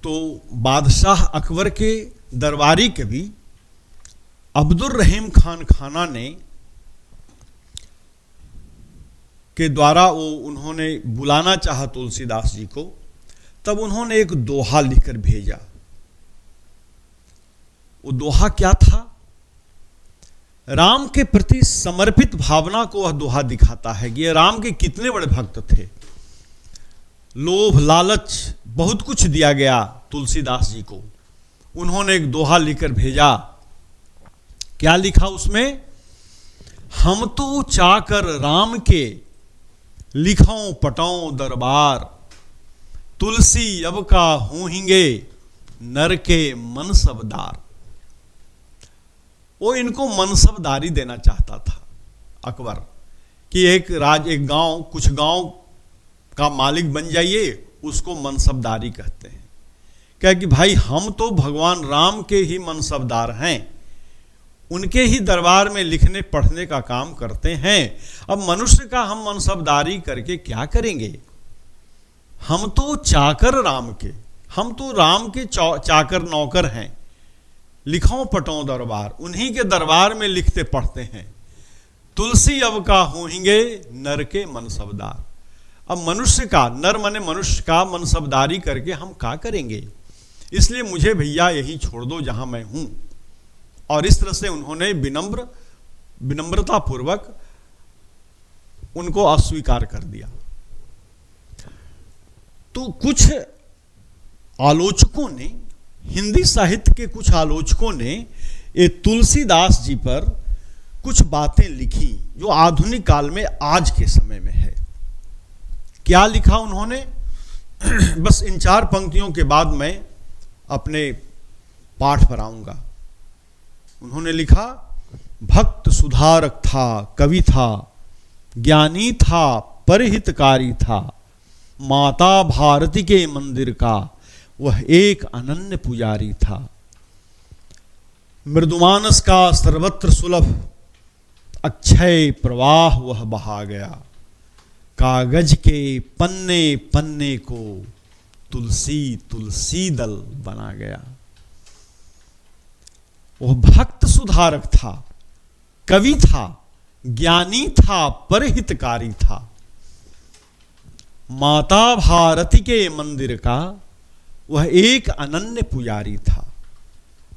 तो बादशाह अकबर के दरबारी कवि अब्दुल रहीम खान खाना ने के द्वारा उन्होंने बुलाना चाहा तुलसीदास जी को, तब उन्होंने एक दोहा लिखकर भेजा। वो दोहा क्या था? राम के प्रति समर्पित भावना को वह दोहा दिखाता है कि ये राम के कितने बड़े भक्त थे। लोभ लालच बहुत कुछ दिया गया तुलसीदास जी को। उन्होंने एक दोहा लिखकर भेजा। क्या लिखा उसमें? हम तो चाकर राम के लिखों पटों दरबार, तुलसी अब का होंगे नर के मनसबदार। वो इनको मनसबदारी देना चाहता था अकबर कि एक गांव, कुछ गांव का मालिक बन जाइए, उसको मनसबदारी कहते हैं। क्या कि भाई हम तो भगवान राम के ही मनसबदार हैं, उनके ही दरबार में लिखने पढ़ने का काम करते हैं। अब मनुष्य का हम मनसबदारी करके क्या करेंगे? हम तो चाकर राम के, हम तो राम के चाकर नौकर हैं। लिखों पटों दरबार, उन्हीं के दरबार में लिखते पढ़ते हैं। तुलसी अब का होंगे नर के मनसबदार। अब मनुष्य का, नर माने मनुष्य का मनसबदारी करके हम क्या करेंगे? इसलिए मुझे भैया यही छोड़ दो जहां मैं हूं। और इस तरह से उन्होंने विनम्रता पूर्वक उनको अस्वीकार कर दिया। तो कुछ आलोचकों ने, हिंदी साहित्य के कुछ आलोचकों ने ये तुलसीदास जी पर कुछ बातें लिखी जो आधुनिक काल में आज के समय में है। क्या लिखा उन्होंने? बस इन 4 पंक्तियों के बाद मैं अपने पाठ पर आऊंगा। उन्होंने लिखा, भक्त सुधारक था, कवि था, ज्ञानी था, परहितकारी था, माता भारती के मंदिर का वह एक अनन्य पुजारी था। मृदुमानस का सर्वत्र सुलभ अक्षय प्रवाह वह बहा गया। कागज के पन्ने पन्ने को तुलसी तुलसी दल बना गया। वह भक्त सुधारक था, कवि था, ज्ञानी था, परहितकारी था, माता भारती के मंदिर का वह एक अनन्य पुजारी था।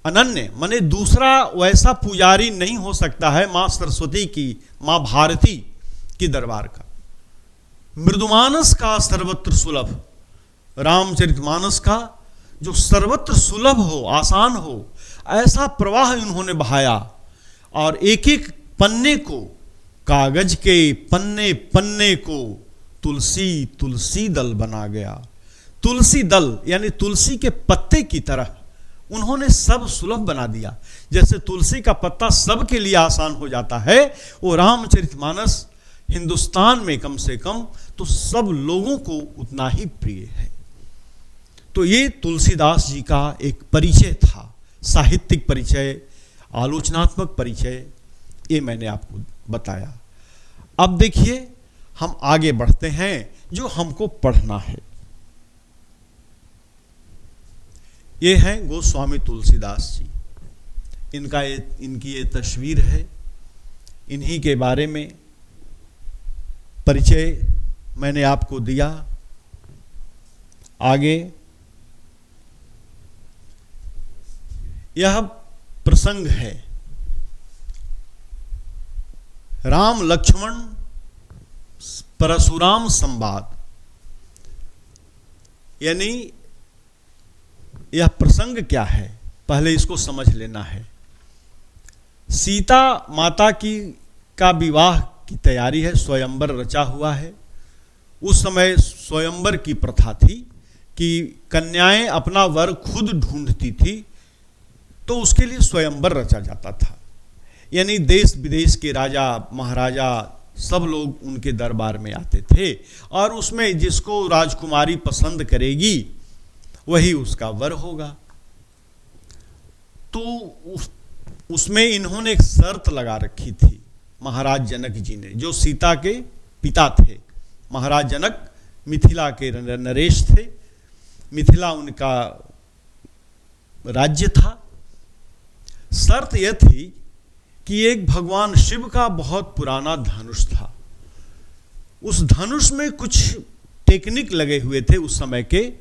अनन्य माने दूसरा वैसा पुजारी नहीं हो सकता है मां सरस्वती की, मां भारती की दरबार का। मृदुमानस का सर्वत्र सुलभ, रामचरितमानस का जो सर्वत्र सुलभ हो, आसान हो, ऐसा प्रवाह इन्होंने बहाया। और एक एक पन्ने को, कागज के पन्ने पन्ने को तुलसी तुलसी दल बना गया। तुलसी दल यानी तुलसी के पत्ते की तरह उन्होंने सब सुलभ बना दिया। जैसे तुलसी का पत्ता सबके लिए आसान हो जाता है, वो रामचरितमानस हिंदुस्तान में कम से कम तो सब लोगों को उतना ही प्रिय है। तो ये तुलसीदास जी का एक परिचय था, साहित्यिक परिचय, आलोचनात्मक परिचय, ये मैंने आपको बताया। अब देखिए हम आगे बढ़ते हैं जो हमको पढ़ना है। ये हैं गोस्वामी तुलसीदास जी। इनकी ये तस्वीर है। इन्हीं के बारे में परिचय मैंने आपको दिया। आगे यह प्रसंग है राम लक्ष्मण परशुराम संवाद, यानी यह प्रसंग क्या है पहले इसको समझ लेना है। सीता माता का विवाह की तैयारी है, स्वयंवर रचा हुआ है। उस समय स्वयंवर की प्रथा थी कि कन्याएं अपना वर खुद ढूंढती थी, तो उसके लिए स्वयंवर रचा जाता था। यानी देश विदेश के राजा महाराजा सब लोग उनके दरबार में आते थे और उसमें जिसको राजकुमारी पसंद करेगी वही उसका वर होगा। तो उसमें इन्होंने एक शर्त लगा रखी थी महाराज जनक जी ने, जो सीता के पिता थे। महाराज जनक मिथिला के नरेश थे, मिथिला उनका राज्य था। शर्त यह थी कि एक भगवान शिव का बहुत पुराना धनुष था। उस धनुष में कुछ टेक्निक लगे हुए थे उस समय के,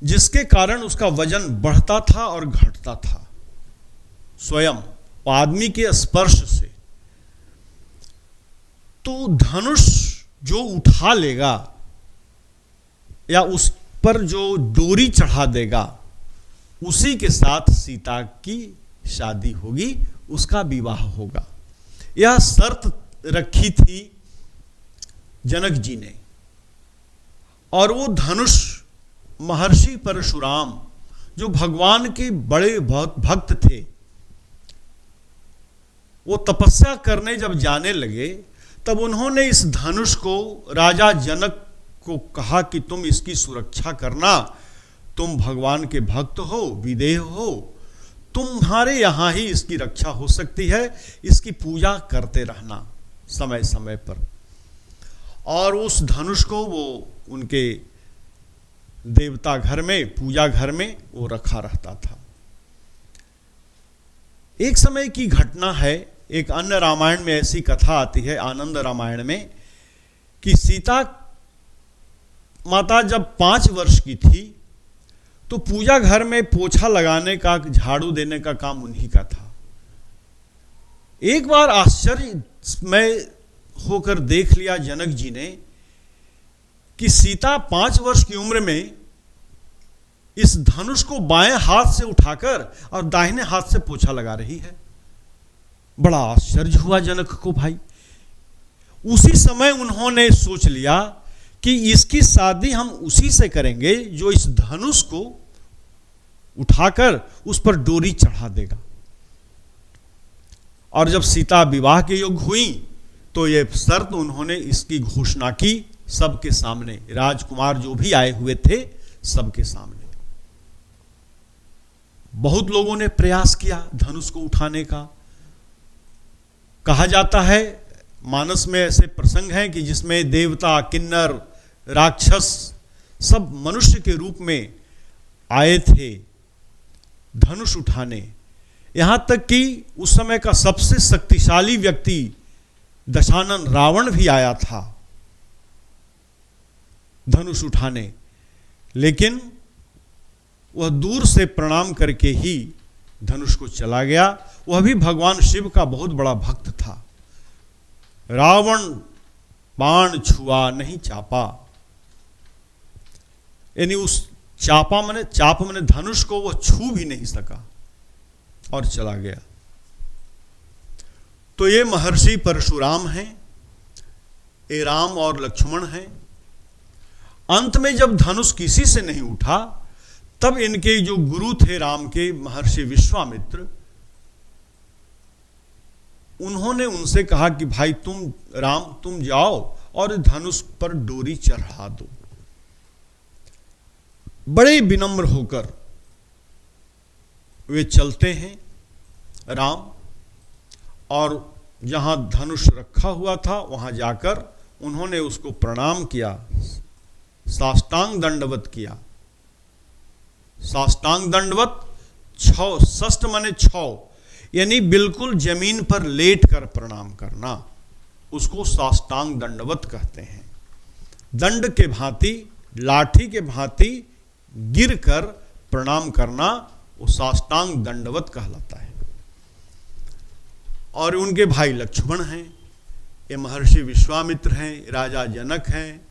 जिसके कारण उसका वजन बढ़ता था और घटता था स्वयं आदमी के स्पर्श से। तो धनुष जो उठा लेगा या उस पर जो डोरी चढ़ा देगा, उसी के साथ सीता की शादी होगी, उसका विवाह होगा। यह शर्त रखी थी जनक जी ने। और वो धनुष महर्षि परशुराम, जो भगवान के बड़े भक्त थे, वो तपस्या करने जब जाने लगे, तब उन्होंने इस धनुष को राजा जनक को कहा कि तुम इसकी सुरक्षा करना, तुम भगवान के भक्त हो, विदेह हो, तुम्हारे यहाँ ही इसकी रक्षा हो सकती है, इसकी पूजा करते रहना समय समय पर। और उस धनुष को वो उनके देवता घर में, पूजा घर में वो रखा रहता था। एक समय की घटना है, एक अन्य रामायण में ऐसी कथा आती है, आनंद रामायण में, कि सीता माता जब 5 वर्ष की थी तो पूजा घर में पोछा लगाने का, झाड़ू देने का काम उन्हीं का था। एक बार आश्चर्य में होकर देख लिया जनक जी ने कि सीता 5 वर्ष की उम्र में इस धनुष को बाएं हाथ से उठाकर और दाहिने हाथ से पोछा लगा रही है। बड़ा आश्चर्य हुआ जनक को भाई। उसी समय उन्होंने सोच लिया कि इसकी शादी हम उसी से करेंगे जो इस धनुष को उठाकर उस पर डोरी चढ़ा देगा। और जब सीता विवाह के योग्य हुई तो ये शर्त उन्होंने इसकी घोषणा की सबके सामने, राजकुमार जो भी आए हुए थे सबके सामने। बहुत लोगों ने प्रयास किया धनुष को उठाने का। कहा जाता है, मानस में ऐसे प्रसंग हैं कि जिसमें देवता, किन्नर, राक्षस सब मनुष्य के रूप में आए थे धनुष उठाने। यहां तक कि उस समय का सबसे शक्तिशाली व्यक्ति दशानन रावण भी आया था धनुष उठाने, लेकिन वह दूर से प्रणाम करके ही धनुष को चला गया। वह भी भगवान शिव का बहुत बड़ा भक्त था। रावण बाण छुआ नहीं चापा, यानी उस चाप मैंने धनुष को वह छू भी नहीं सका और चला गया। तो ये महर्षि परशुराम हैं, ये राम और लक्ष्मण हैं। अंत में जब धनुष किसी से नहीं उठा, तब इनके जो गुरु थे राम के, महर्षि विश्वामित्र, उन्होंने उनसे कहा कि भाई तुम जाओ और धनुष पर डोरी चढ़ा दो। बड़े विनम्र होकर वे चलते हैं राम, और जहां धनुष रखा हुआ था वहां जाकर उन्होंने उसको प्रणाम किया, साष्टांग दंडवत किया। साष्टांग दंडवत 6 षष्ठ माने 6, यानी बिल्कुल जमीन पर लेट कर प्रणाम करना, उसको साष्टांग दंडवत कहते हैं। दंड के भांति, लाठी के भांति गिर कर प्रणाम करना, वो साष्टांग दंडवत कहलाता है। और उनके भाई लक्ष्मण हैं, ये महर्षि विश्वामित्र हैं, राजा जनक हैं,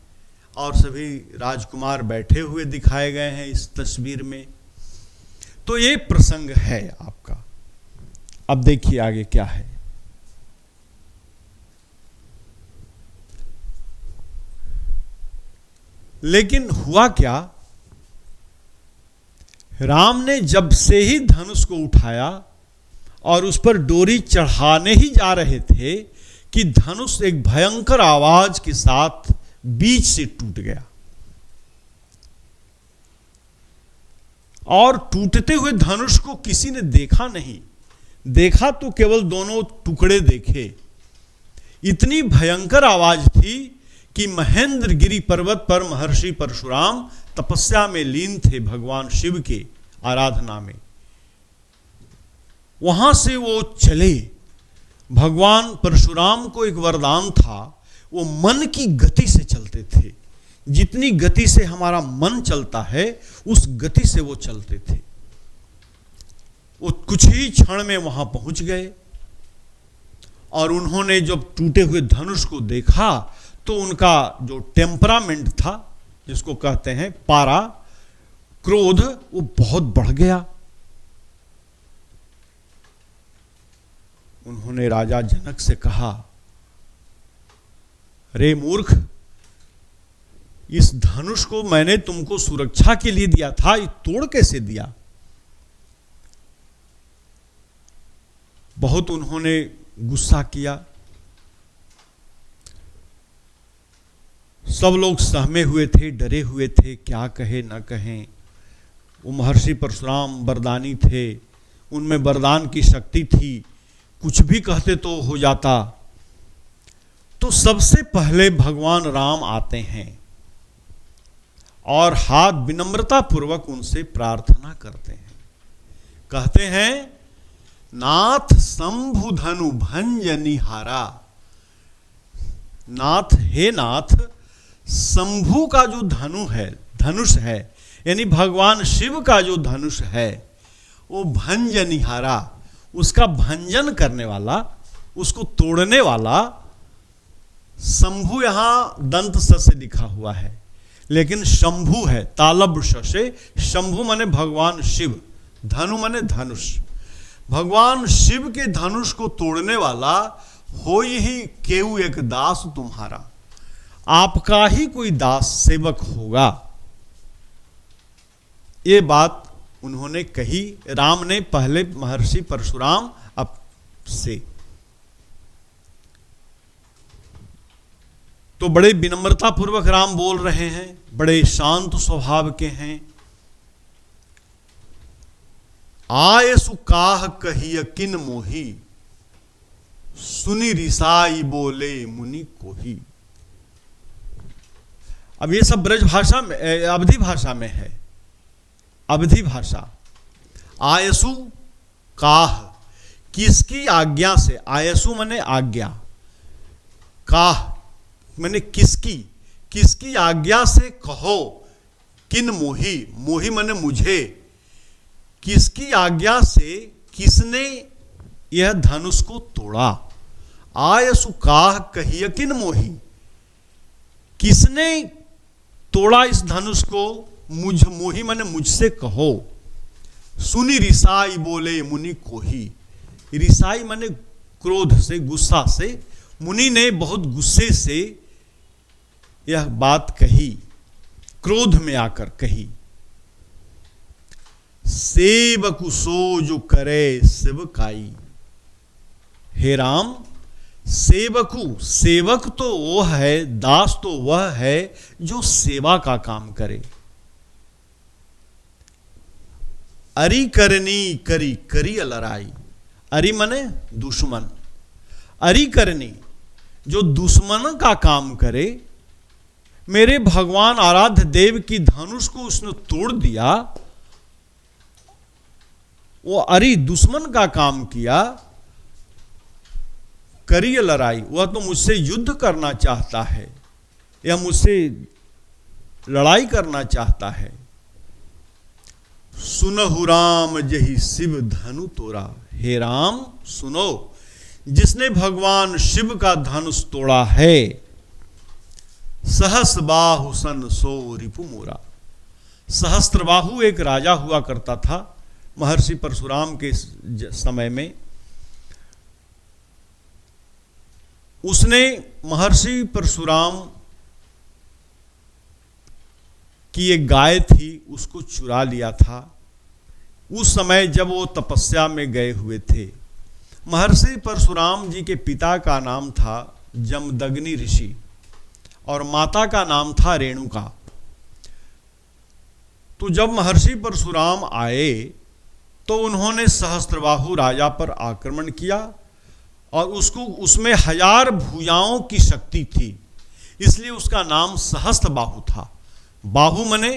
और सभी राजकुमार बैठे हुए दिखाए गए हैं इस तस्वीर में। तो ये प्रसंग है आपका। अब देखिए आगे क्या है। लेकिन हुआ क्या, राम ने जब से ही धनुष को उठाया और उस पर डोरी चढ़ाने ही जा रहे थे कि धनुष एक भयंकर आवाज के साथ बीच से टूट गया। और टूटते हुए धनुष को किसी ने देखा नहीं, देखा तो केवल दोनों टुकड़े देखे। इतनी भयंकर आवाज थी कि महेंद्रगिरी पर्वत पर महर्षि परशुराम तपस्या में लीन थे भगवान शिव के, आराधना में। वहां से वो चले। भगवान परशुराम को एक वरदान था, वो मन की गति से चलते थे। जितनी गति से हमारा मन चलता है उस गति से वो चलते थे। वो कुछ ही क्षण में वहां पहुंच गए और उन्होंने जब टूटे हुए धनुष को देखा तो उनका जो टेम्परामेंट था, जिसको कहते हैं पारा, क्रोध, वो बहुत बढ़ गया। उन्होंने राजा जनक से कहा, अरे मूर्ख, इस धनुष को मैंने तुमको सुरक्षा के लिए दिया था, ये तोड़ कैसे दिया? बहुत उन्होंने गुस्सा किया। सब लोग सहमे हुए थे, डरे हुए थे, क्या कहे न कहें। वो महर्षि परशुराम वरदानी थे, उनमें वरदान की शक्ति थी, कुछ भी कहते तो हो जाता। तो सबसे पहले भगवान राम आते हैं और हाथ विनम्रता पूर्वक उनसे प्रार्थना करते हैं। कहते हैं, नाथ शंभु धनु भंजनिहारा। नाथ, हे नाथ, शंभु का जो धनुष है, यानी भगवान शिव का जो धनुष है, वो भंजनिहारा, उसका भंजन करने वाला, उसको तोड़ने वाला। शंभु यहां दंत स से लिखा हुआ है, लेकिन शंभु है तालब श से। शंभु माने भगवान शिव, धनु माने धनुष। भगवान शिव के धनुष को तोड़ने वाला होई ही केऊ एक दास तुम्हारा। आपका ही कोई दास सेवक होगा। ये बात उन्होंने कही, राम ने पहले महर्षि परशुराम अब से। तो बड़े विनम्रता पूर्वक राम बोल रहे हैं, बड़े शांत स्वभाव के हैं। आयसु काह कहिय किन मोही, सुनि रिसाई बोले मुनि कोही। अब ये सब ब्रज भाषा में, अवधि भाषा में है, अवधि भाषा। आयसु काह, किसकी आज्ञा से। आयसु माने आज्ञा, काह माने किसकी, किसकी आज्ञा से कहो। किन मोही, मोही माने मुझे। किसकी आज्ञा से, किसने यह धनुष को तोड़ा। आयसु काह कहिय किन मोही, किसने तोड़ा इस धनुष को। मुझ, मोही माने मुझसे कहो। सुनी रिसाई बोले मुनि कोही। रिसाई माने क्रोध से, गुस्सा से। मुनि ने बहुत गुस्से से यह बात कही, क्रोध में आकर कही। सेवकु सो जो करे सेवकाई। हे राम, सेवकु, सेवक तो वो है, दास तो वह है जो सेवा का काम करे। अरि करनी करी करी लड़ाई। अरि मने दुश्मन, अरि करनी, जो दुश्मन का काम करे। मेरे भगवान आराध्य देव की धनुष को उसने तोड़ दिया, वो अरि दुश्मन का काम किया। करी लड़ाई, वह तो मुझसे युद्ध करना चाहता है या मुझसे लड़ाई करना चाहता है। सुनहु राम जही शिव धनु तोड़ा। हे राम सुनो, जिसने भगवान शिव का धनुष तोड़ा है। सहस्रबाहु सन सो रिपु मोरा। सहस्त्रबाहु एक राजा हुआ करता था महर्षि परशुराम के समय में। उसने महर्षि परशुराम की एक गाय थी, उसको चुरा लिया था। उस समय जब वो तपस्या में गए हुए थे। महर्षि परशुराम जी के पिता का नाम था जमदग्नि ऋषि और माता का नाम था रेणुका। तो जब महर्षि परशुराम आए तो उन्होंने सहस्त्रबाहु राजा पर आक्रमण किया और उसको, उसमें 1000 भुजाओं की शक्ति थी, इसलिए उसका नाम सहस्त्रबाहु था। बाहु मने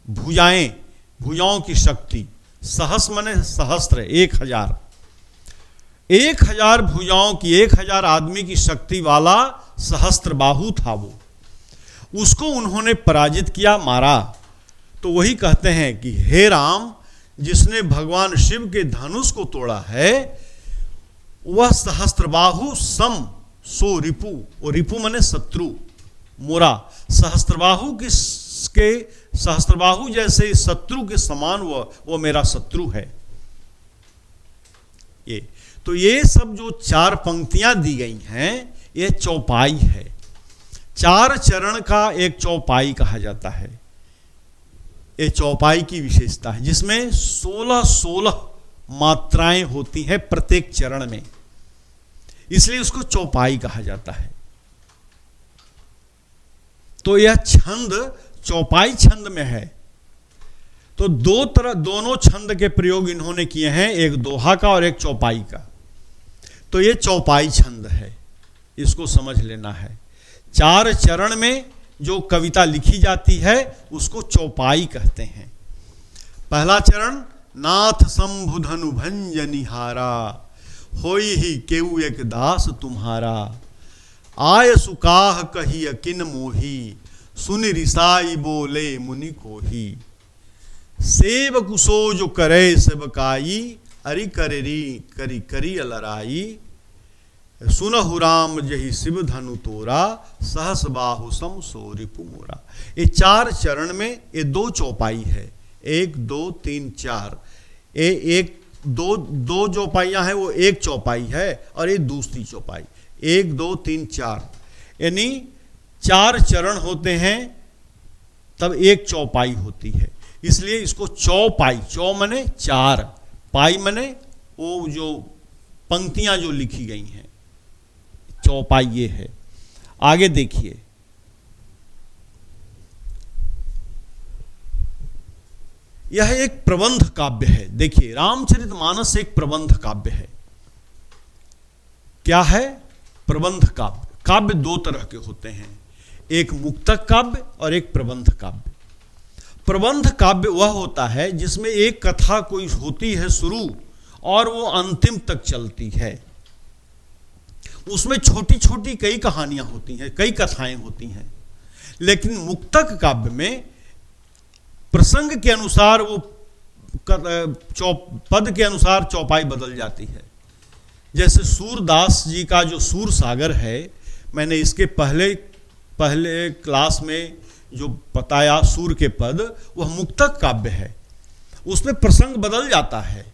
भुजाएं, भुजाओं की शक्ति, सहस मने सहस्त्र, 1000, 1000 भुजाओं की, 1000 आदमी की शक्ति वाला सहस्त्र बाहु था वो। उसको उन्होंने पराजित किया, मारा। तो वही कहते हैं कि हे राम, जिसने भगवान शिव के धनुष को तोड़ा है वह सहस्त्रबाहु सम सो रिपु, और रिपु मने शत्रु, मोरा, सहस्त्रबाहु के सहस्त्रबाहु जैसे शत्रु के समान वो मेरा शत्रु है। ये तो ये सब जो 4 पंक्तियां दी गई हैं ये चौपाई है। 4 चरण का एक चौपाई कहा जाता है। ये चौपाई की विशेषता है, जिसमें 16 मात्राएं होती हैं प्रत्येक चरण में, इसलिए उसको चौपाई कहा जाता है। तो यह छंद चौपाई छंद में है। तो दोनों छंद के प्रयोग इन्होंने किए हैं, एक दोहा का और एक चौपाई का। तो यह चौपाई छंद है, इसको समझ लेना है। 4 चरण में जो कविता लिखी जाती है उसको चौपाई कहते हैं। पहला चरण, नाथ शंभु धनु भंजनिहारा, होई ही केऊ एक दास तुम्हारा, आय सुकाह कही अकिन मोही, सुन रिसाई बोले मुनि कोही, सेव कुसो जो करे सेवकाई, अरि करेरी करी करी अलराई, सुनहु राम जहि शिव धनु तोरा, सहस बाहु सम सो रिपु मोरा। ये 4 चरण में ये 2 चौपाई है, 1 2 3 4। ये 2 चौपाइयाँ हैं, वो 1 चौपाई है और ये दूसरी चौपाई, 1 2 3 4, यानी 4 चरण होते हैं तब 1 चौपाई होती है। इसलिए इसको चौपाई, चौ मने 4, पाई मने वो जो पंक्तियां जो लिखी गई हैं, चौपाई ये है। आगे देखिए, यह एक प्रबंध काव्य है। देखिए, रामचरितमानस एक प्रबंध काव्य है। क्या है? प्रबंध काव्य। काव्य 2 तरह के होते हैं, एक मुक्तक काव्य और एक प्रबंध काव्य। प्रबंध काव्य वह होता है जिसमें एक कथा कोई होती है शुरू और वो अंतिम तक चलती है। उसमें छोटी छोटी कई कहानियां होती हैं, कई कथाएं होती हैं। लेकिन मुक्तक काव्य में प्रसंग के अनुसार वो पद के अनुसार चौपाई बदल जाती है। जैसे सूरदास जी का जो सूर सागर है, मैंने इसके पहले क्लास में जो बताया, सूर के पद, वह मुक्तक काव्य है। उसमें प्रसंग बदल जाता है,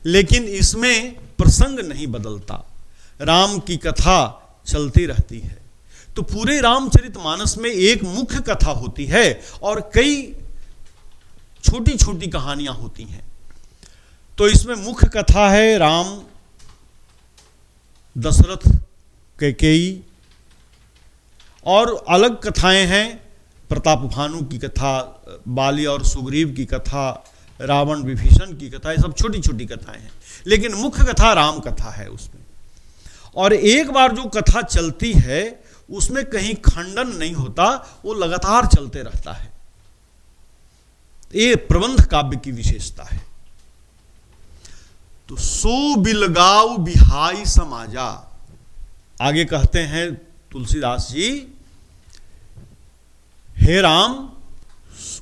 लेकिन इसमें प्रसंग नहीं बदलता, राम की कथा चलती रहती है। तो पूरे रामचरितमानस में एक मुख्य कथा होती है और कई छोटी छोटी कहानियां होती हैं। तो इसमें मुख्य कथा है राम, दशरथ, कैकेयी, और अलग कथाएं हैं, प्रताप भानु की कथा, बाली और सुग्रीव की कथा, रावण विभीषण की कथा, ये सब छोटी छोटी कथाएं हैं। लेकिन मुख्य कथा राम कथा है उसमें। और एक बार जो कथा चलती है उसमें कहीं खंडन नहीं होता, वो लगातार चलते रहता है। ये प्रबंध काव्य की विशेषता है। तो सो बिलगाऊ बिहाई समाजा, आगे कहते हैं तुलसीदास जी, हे राम,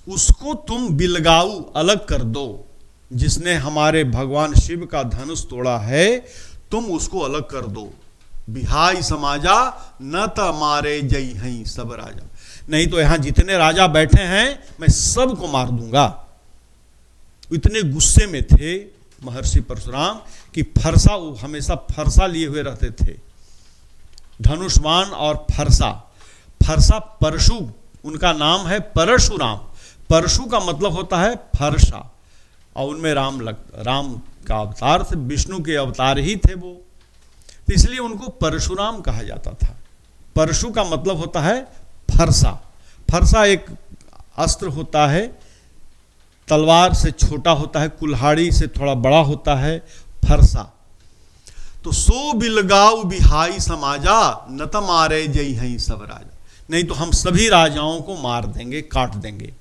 उसको तुम बिलगाऊ अलग कर दो, जिसने हमारे भगवान शिव का धनुष तोड़ा है, तुम उसको अलग कर दो। बिहाई समाजा न त मारे जई हई सब राजा, नहीं तो यहां जितने राजा बैठे हैं मैं सबको मार दूंगा। इतने गुस्से में थे महर्षि परशुराम कि फरसा, वो हमेशा फरसा लिए हुए रहते थे, धनुष्मान और फरसा। फरसा परशु, उनका नाम है परशुराम। परशु का मतलब होता है फरसा, और उनमें राम का अवतार थे, विष्णु के अवतार ही थे वो, तो इसलिए उनको परशुराम कहा जाता था। परशु का मतलब होता है फरसा। फरसा एक अस्त्र होता है, तलवार से छोटा होता है, कुल्हाड़ी से थोड़ा बड़ा होता है, फरसा। तो सो बिलगाऊ बिहाई समाजा, न त मारे जई हई सब राजा, नहीं तो हम सभी राजाओं को मार देंगे, काट देंगे।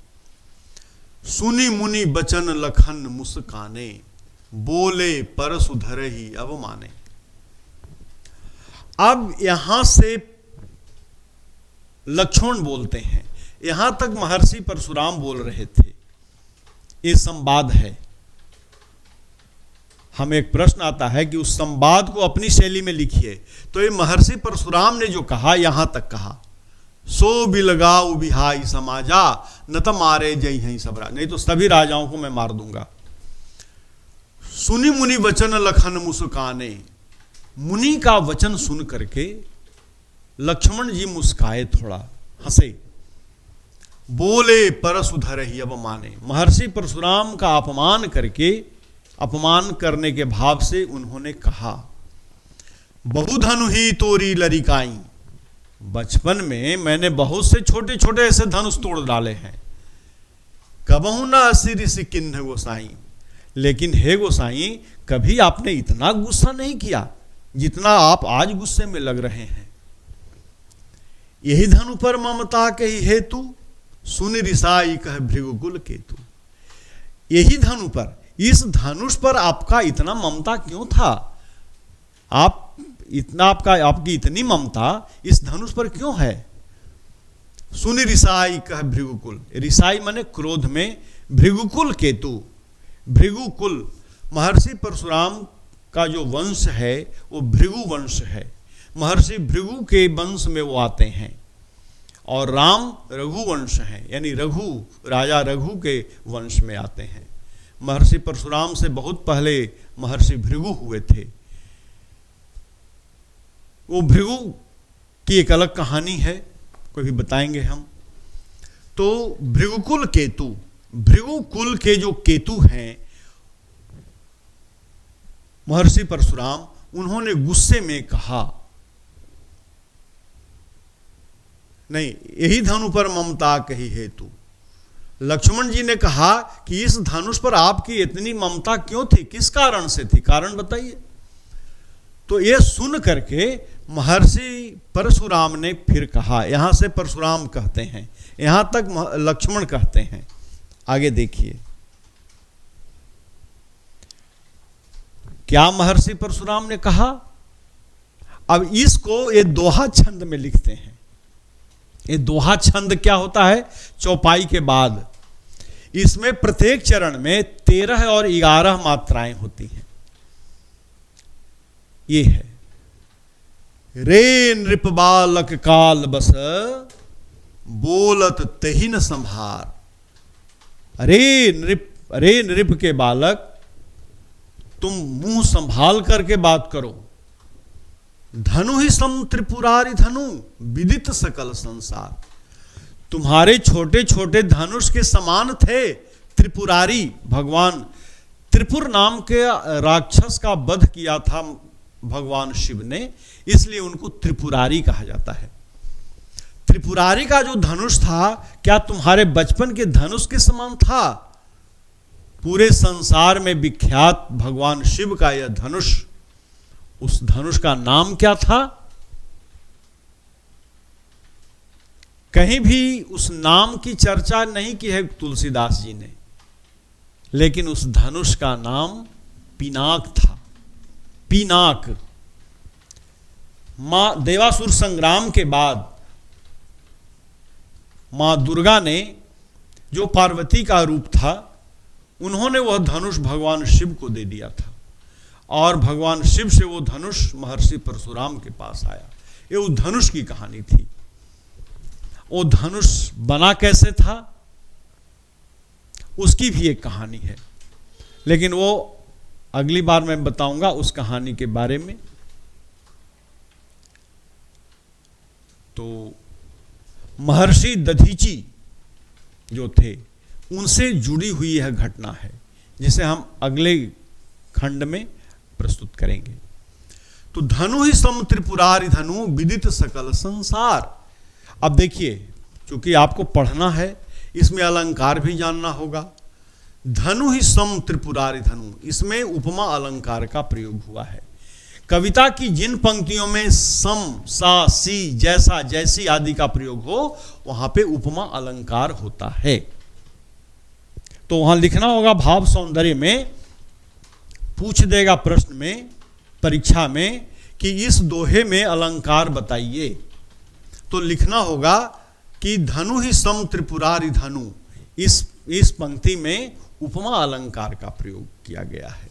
सुनी मुनि बचन लखन मुस्काने, बोले परसु धरहि अब माने। अब यहां से लक्ष्मण बोलते हैं, यहां तक महर्षि परशुराम बोल रहे थे। ये संवाद है। हम एक प्रश्न आता है कि उस संवाद को अपनी शैली में लिखिए। तो ये महर्षि परशुराम ने जो कहा यहां तक कहा, सो बिलगाऊ बिहाई समाजा न त मारे जय हैं सब राजा, नहीं तो सभी राजाओं को मैं मार दूंगा। सुनी मुनि वचन लखन मुस्काने, मुनि का वचन सुन करके लक्ष्मण जी मुस्काए, थोड़ा हंसे। बोले परसु धरहि अब माने, महर्षि परशुराम का अपमान करके, अपमान करने के भाव से उन्होंने कहा, बहुधनु ही तोरी लरिकाई, बचपन में मैंने बहुत से छोटे छोटे ऐसे धनुष तोड़ डाले हैं। कबहु न असी ऋषि किन्ह गोसाई, लेकिन हे गोसाई कभी आपने इतना गुस्सा नहीं किया जितना आप आज गुस्से में लग रहे हैं। यही धनु पर ममता के ही हेतु, सुन रिसाई कह भृगुकुल केतु। यही धनु पर, इस धनुष पर आपका इतना ममता क्यों था? आप इतना, आपकी इतनी ममता इस धनुष पर क्यों है? सुनि रिसाई कह भृगुकुल, रिसाई माने क्रोध में, भृगुकुल केतु। भृगुकुल, महर्षि परशुराम का जो वंश है वो भृगु वंश है। महर्षि भृगु के वंश में वो आते हैं, और राम रघु वंश है, यानी रघु, राजा रघु के वंश में आते हैं। महर्षि परशुराम से बहुत पहले महर्षि भृगु हुए थे। वो भृगु की एक अलग कहानी है, कोई भी बताएंगे हम। तो भृगुकुल केतु, भृगुकुल के जो केतु हैं महर्षि परशुराम, उन्होंने गुस्से में कहा, नहीं, यही धनु पर ममता कही हेतु। लक्ष्मण जी ने कहा कि इस धनुष पर आपकी इतनी ममता क्यों थी, किस कारण से थी, कारण बताइए। तो ये सुन करके महर्षि परशुराम ने फिर कहा, यहां से परशुराम कहते हैं, यहां तक लक्ष्मण कहते हैं। आगे देखिए क्या महर्षि परशुराम ने कहा। अब इसको ये दोहा छंद में लिखते हैं। ये दोहा छंद क्या होता है? चौपाई के बाद इसमें प्रत्येक चरण में 13 और 11 मात्राएं होती हैं। ये है, रे नृप बालक काल बस, बोलत तहि न संभार। अरे नृप के बालक, तुम मुंह संभाल करके बात करो। धनु ही सम त्रिपुरारी धनु, विदित सकल संसार। तुम्हारे छोटे छोटे धनुष के समान थे त्रिपुरारी। भगवान त्रिपुर नाम के राक्षस का वध किया था भगवान शिव ने, इसलिए उनको त्रिपुरारी कहा जाता है। त्रिपुरारी का जो धनुष था, क्या तुम्हारे बचपन के धनुष के समान था? पूरे संसार में विख्यात भगवान शिव का यह धनुष, उस धनुष का नाम क्या था? कहीं भी उस नाम की चर्चा नहीं की है तुलसीदास जी ने, लेकिन उस धनुष का नाम पिनाक था। पिनाक। मां देवासुर संग्राम के बाद मां दुर्गा ने, जो पार्वती का रूप था, उन्होंने वह धनुष भगवान शिव को दे दिया था, और भगवान शिव से वो धनुष महर्षि परशुराम के पास आया। ये उस धनुष की कहानी थी। वो धनुष बना कैसे था उसकी भी एक कहानी है, लेकिन वो अगली बार मैं बताऊंगा उस कहानी के बारे में। तो महर्षि दधीची जो थे, उनसे जुड़ी हुई यह घटना है, जिसे हम अगले खंड में प्रस्तुत करेंगे। तो धनु ही सम त्रिपुरारी धनु, विदित सकल संसार। अब देखिए, चूंकि आपको पढ़ना है, इसमें अलंकार भी जानना होगा। धनु ही सम त्रिपुरारी धनु, इसमें उपमा अलंकार का प्रयोग हुआ है। कविता की जिन पंक्तियों में सम, सा, सी, जैसा, जैसी आदि का प्रयोग हो, वहां पे उपमा अलंकार होता है। तो वहां लिखना होगा भाव सौंदर्य में, पूछ देगा प्रश्न में, परीक्षा में कि इस दोहे में अलंकार बताइए, तो लिखना होगा कि धनु ही सम त्रिपुरारी धनु। इस पंक्ति में उपमा अलंकार का प्रयोग किया गया है।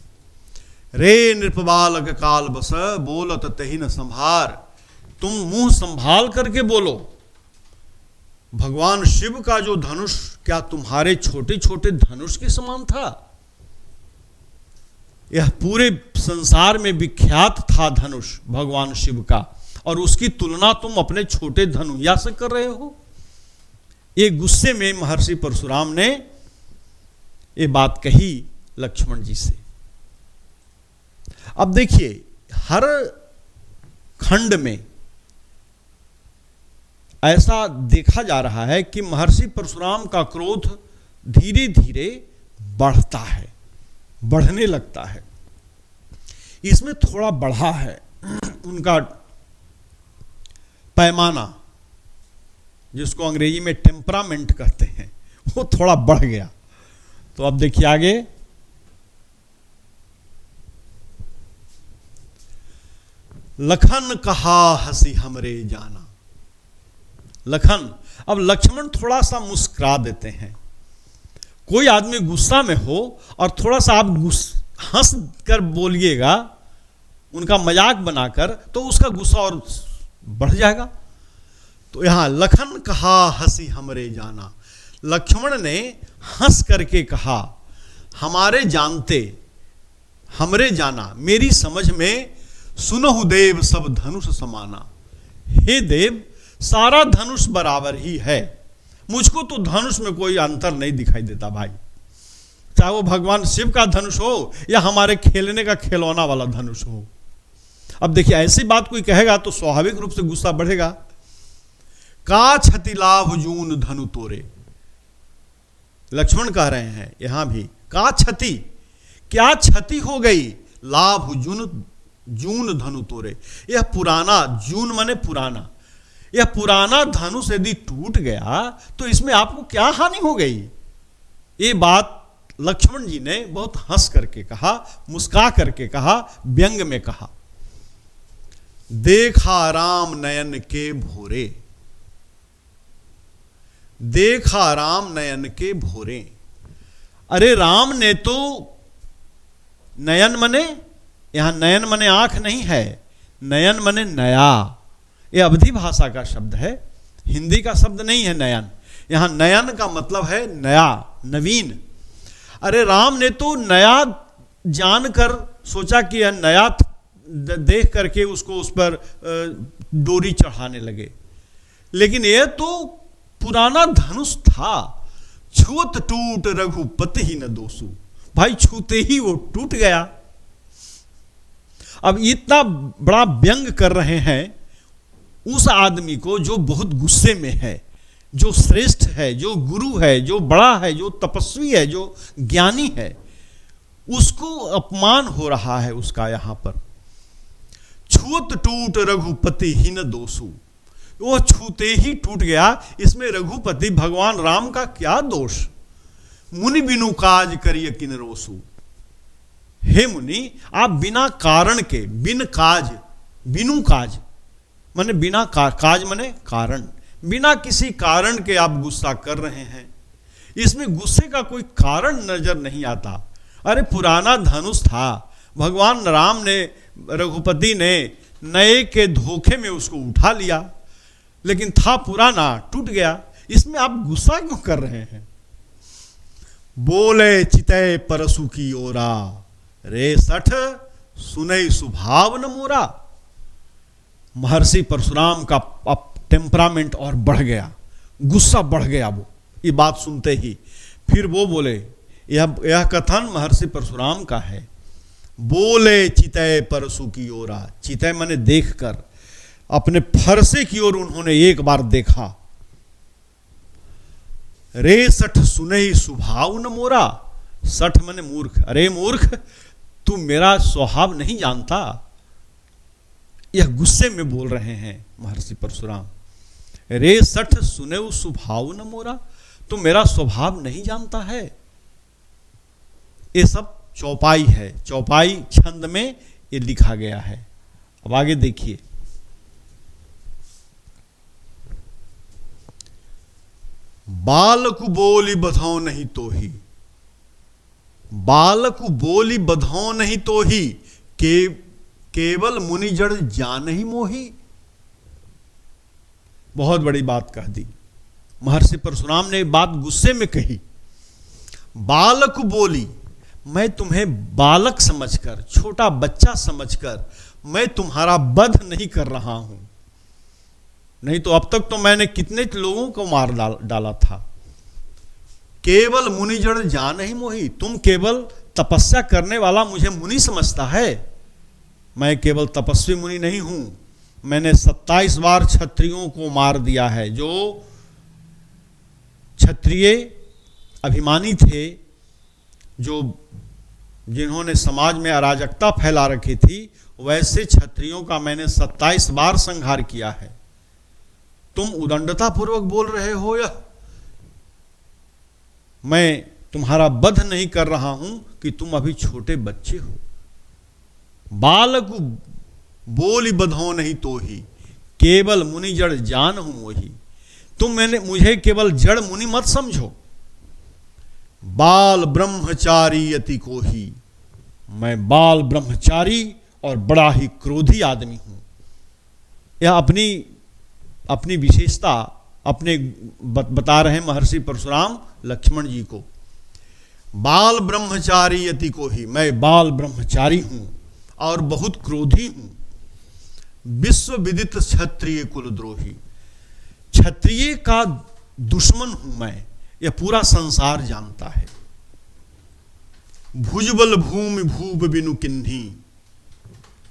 रे नृपबालक काल बस बोलत तहि न संभार, तुम मुंह संभाल करके बोलो। भगवान शिव का जो धनुष क्या तुम्हारे छोटे छोटे धनुष के समान था? यह पूरे संसार में विख्यात था धनुष भगवान शिव का, और उसकी तुलना तुम अपने छोटे धनुया से कर रहे हो। ये गुस्से में महर्षि परशुराम ने ये बात कही लक्ष्मण जी से। अब देखिए, हर खंड में ऐसा देखा जा रहा है कि महर्षि परशुराम का क्रोध धीरे धीरे बढ़ता है, बढ़ने लगता है। इसमें थोड़ा बढ़ा है उनका पैमाना, जिसको अंग्रेजी में टेम्परामेंट कहते हैं, वो थोड़ा बढ़ गया। तो अब देखिए आगे, लखन कहा हंसी हमरे जाना। लखन, अब लक्ष्मण थोड़ा सा मुस्कुरा देते हैं। कोई आदमी गुस्सा में हो और थोड़ा सा आप हंस कर बोलिएगा, उनका मजाक बनाकर, तो उसका गुस्सा और बढ़ जाएगा। तो यहां लखन कहा हंसी हमरे जाना, लक्ष्मण ने हंस करके कहा, हमारे जानते, हमरे जाना, मेरी समझ में, सुनहु देव सब धनुष समाना। हे देव, सारा धनुष बराबर ही है, मुझको तो धनुष में कोई अंतर नहीं दिखाई देता भाई, चाहे वो भगवान शिव का धनुष हो या हमारे खेलने का खिलौना वाला धनुष हो। अब देखिए, ऐसी बात कोई कहेगा तो स्वाभाविक रूप से गुस्सा बढ़ेगा। का क्षति लाभ जून धनु तोरे, लक्ष्मण कह रहे हैं यहां भी, का क्षति, क्या क्षति हो गई, लाभ जून धनु तोरे। यह पुराना, जून माने पुराना, यह पुराना धनुष यदि टूट गया तो इसमें आपको क्या हानि हो गई। ये बात लक्ष्मण जी ने बहुत हंस करके कहा, मुस्का करके कहा, व्यंग में कहा। देखा राम नयन के भोरे, देखा राम नयन के भोरे। अरे राम ने तो, नयन मने, यहां नयन मने आंख नहीं है, नयन मने नया, यह अवधी भाषा का शब्द है, हिंदी का शब्द नहीं है नयन। यहां नयन का मतलब है नया, नवीन। अरे राम ने तो नया जानकर सोचा कि यह नया देख करके उसको उस पर डोरी चढ़ाने लगे, लेकिन यह तो पुराना धनुष था। छुअत टूट रघुपति ही न दोषु, भाई छूते ही वो टूट गया। अब इतना बड़ा व्यंग कर रहे हैं उस आदमी को जो बहुत गुस्से में है, जो श्रेष्ठ है, जो गुरु है, जो बड़ा है, जो तपस्वी है, जो ज्ञानी है, उसको अपमान हो रहा है उसका। यहां पर छूत टूट रघुपति ही न दोषु, वो छूते ही टूट गया, इसमें रघुपति भगवान राम का क्या दोष। मुनि बिनु काज करिय किन रोसु, हे मुनि आप बिना कारण के, बिन काज, बिनु काज माने बिना काज माने कारण, बिना किसी कारण के आप गुस्सा कर रहे हैं। इसमें गुस्से का कोई कारण नजर नहीं आता। अरे पुराना धनुष था, भगवान राम ने, रघुपति ने नए के धोखे में उसको उठा लिया, लेकिन था पुराना, टूट गया, इसमें आप गुस्सा क्यों कर रहे हैं। बोले चितय परसु की ओरा, रे सठ सुनई सुभाव न मोरा। महर्षि परशुराम का टेम्परामेंट और बढ़ गया, गुस्सा बढ़ गया वो ये बात सुनते ही। फिर वो बोले, यह कथन महर्षि परशुराम का है, बोले चितय परसु की ओरा, चितय माने देखकर, अपने फरसे की ओर उन्होंने एक बार देखा। रे सठ सुनई सुभाव न मोरा, सठ माने मूर्ख, अरे मूर्ख तू मेरा स्वभाव नहीं जानता। यह गुस्से में बोल रहे हैं महर्षि परशुराम। रे सठ सुने सुभाव न मोरा, तू मेरा स्वभाव नहीं जानता है। ये सब चौपाई है, चौपाई छंद में ये लिखा गया है। अब आगे देखिए, बालक बोली बधाओ नहीं तो ही, बालक बोली बधाओ नहीं तो ही, केवल मुनि जड़ जान ही मोही। बहुत बड़ी बात कह दी महर्षि परशुराम ने, बात गुस्से में कही। बालक बोली, मैं तुम्हें बालक समझकर, छोटा बच्चा समझकर मैं तुम्हारा वध नहीं कर रहा हूं, नहीं तो अब तक तो मैंने कितने लोगों को मार डाला था। केवल मुनि जड़ जान ही मोही, तुम केवल तपस्या करने वाला मुझे मुनि समझता है। मैं केवल तपस्वी मुनि नहीं हूं, मैंने 27 बार क्षत्रियों को मार दिया है। जो क्षत्रिय अभिमानी थे, जो जिन्होंने समाज में अराजकता फैला रखी थी, वैसे क्षत्रियों का मैंने 27 बार संहार किया है। तुम उदंडता पूर्वक बोल रहे हो, या मैं तुम्हारा वध नहीं कर रहा हूं कि तुम अभी छोटे बच्चे हो। बालक बोली बधाओ नहीं तो ही, केवल मुनि जड़ जान हूं वही। तुम मुझे केवल जड़ मुनि मत समझो। बाल ब्रह्मचारी यति को ही, मैं बाल ब्रह्मचारी और बड़ा ही क्रोधी आदमी हूं। यह अपनी विशेषता अपने बता रहे हैं महर्षि परशुराम लक्ष्मण जी को। बाल ब्रह्मचारी यति को ही, मैं बाल ब्रह्मचारी हूं और बहुत क्रोधी हूं। विश्व विदित क्षत्रिय कुलद्रोही, क्षत्रिय का दुश्मन हूं मैं, यह पूरा संसार जानता है। भुजबल भूमि भूप बिनु किन्ही,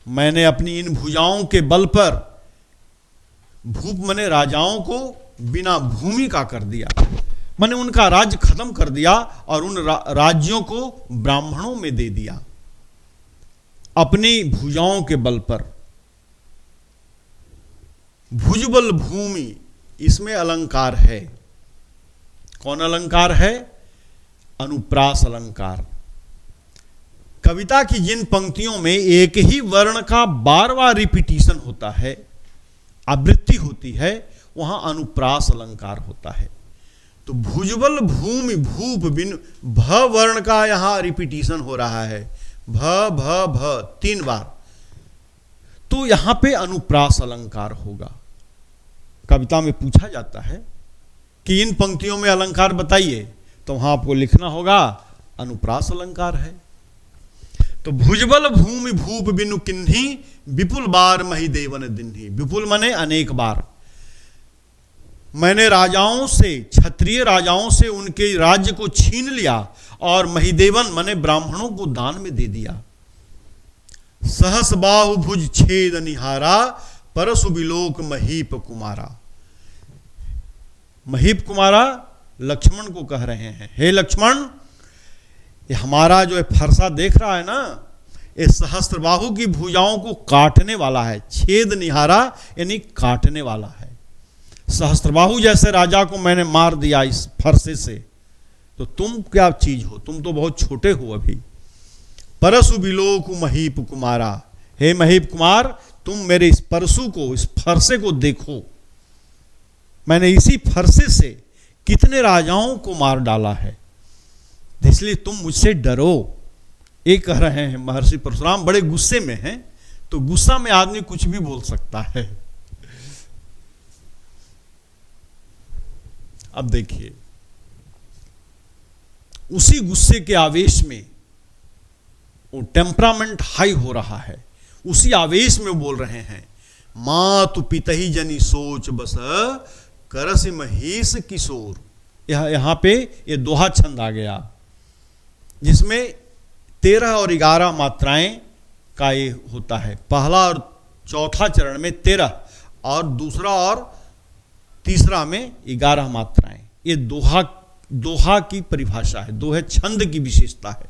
मैंने अपनी इन भुजाओं के बल पर, भूप मैंने राजाओं को बिना भूमि का कर दिया, मैंने उनका राज्य खत्म कर दिया और उन राज्यों को ब्राह्मणों में दे दिया अपनी भुजाओं के बल पर। भुजबल भूमि, इसमें अलंकार है। कौन अलंकार है? अनुप्रास अलंकार। कविता की जिन पंक्तियों में एक ही वर्ण का बार बार रिपीटिशन होता है, आवृत्ति होती है, वहां अनुप्रास अलंकार होता है। तो भुजबल भूमि भूप बिन, भ वर्ण का यहां रिपीटिशन हो रहा है, भ भ भ 3 बार, तो यहां पे अनुप्रास अलंकार होगा। कविता में पूछा जाता है कि इन पंक्तियों में अलंकार बताइए, तो वहां आपको लिखना होगा अनुप्रास अलंकार है। तो भुजबल भूमि भूप बिनु किन्ही, विपुल बार मही देवन दिन्ही। विपुल माने अनेक बार। मैंने राजाओं से, क्षत्रिय राजाओं से उनके राज्य को छीन लिया और महिदेवन माने ब्राह्मणों को दान में दे दिया। सहस बाहु भुज छेद निहारा, परसु बिलोक महीप कुमारा। महीप कुमारा लक्ष्मण को कह रहे हैं, हे लक्ष्मण, ये हमारा जो फरसा देख रहा है ना, ये सहस्त्रबाहु की भुजाओं को काटने वाला है। छेद निहारा यानी काटने वाला है। सहस्त्रबाहु जैसे राजा को मैंने मार दिया इस फरसे से, तो तुम क्या चीज हो? तुम तो बहुत छोटे हो अभी। परसु बिलोक महीप कुमारा, हे महीप कुमार, तुम मेरे इस परसु को, इस फरसे को देखो। मैंने इसी फरसे से कितने राजाओं को मार डाला है, इसलिए तुम मुझसे डरो। ये कह रहे हैं महर्षि परशुराम, बड़े गुस्से में हैं। तो गुस्सा में आदमी कुछ भी बोल सकता है। अब देखिए, उसी गुस्से के आवेश में वो टेम्परामेंट हाई हो रहा है, उसी आवेश में बोल रहे हैं, मातु पितहि जनि सोच बस, करसि महेश किशोर। यहां पे ये दोहा छंद आ गया, जिसमें 13 और 11 मात्राएं का ये होता है। पहला और चौथा चरण में 13 और दूसरा और तीसरा में 11 मात्राएं। ये दोहा की परिभाषा है, दोहे छंद की विशेषता है।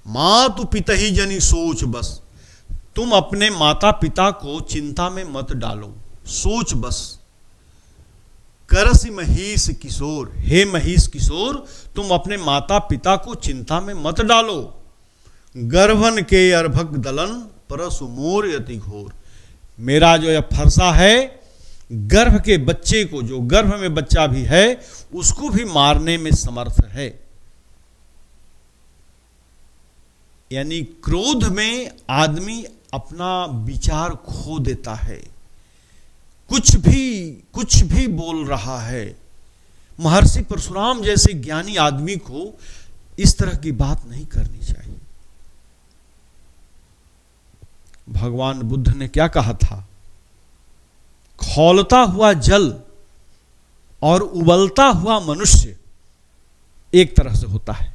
मातु पितहि जनि सोच बस, तुम अपने माता पिता को चिंता में मत डालो, सोच बस। करसि महिष किशोर, हे महिष किशोर तुम अपने माता पिता को चिंता में मत डालो। गर्भन के अर्भक दलन परसु मोर अति घोर, मेरा जो यह फरसा है गर्भ के बच्चे को, जो गर्भ में बच्चा भी है उसको भी मारने में समर्थ है। यानी क्रोध में आदमी अपना विचार खो देता है, कुछ भी बोल रहा है। महर्षि परशुराम जैसे ज्ञानी आदमी को इस तरह की बात नहीं करनी चाहिए। भगवान बुद्ध ने क्या कहा था? खौलता हुआ जल और उबलता हुआ मनुष्य एक तरह से होता है।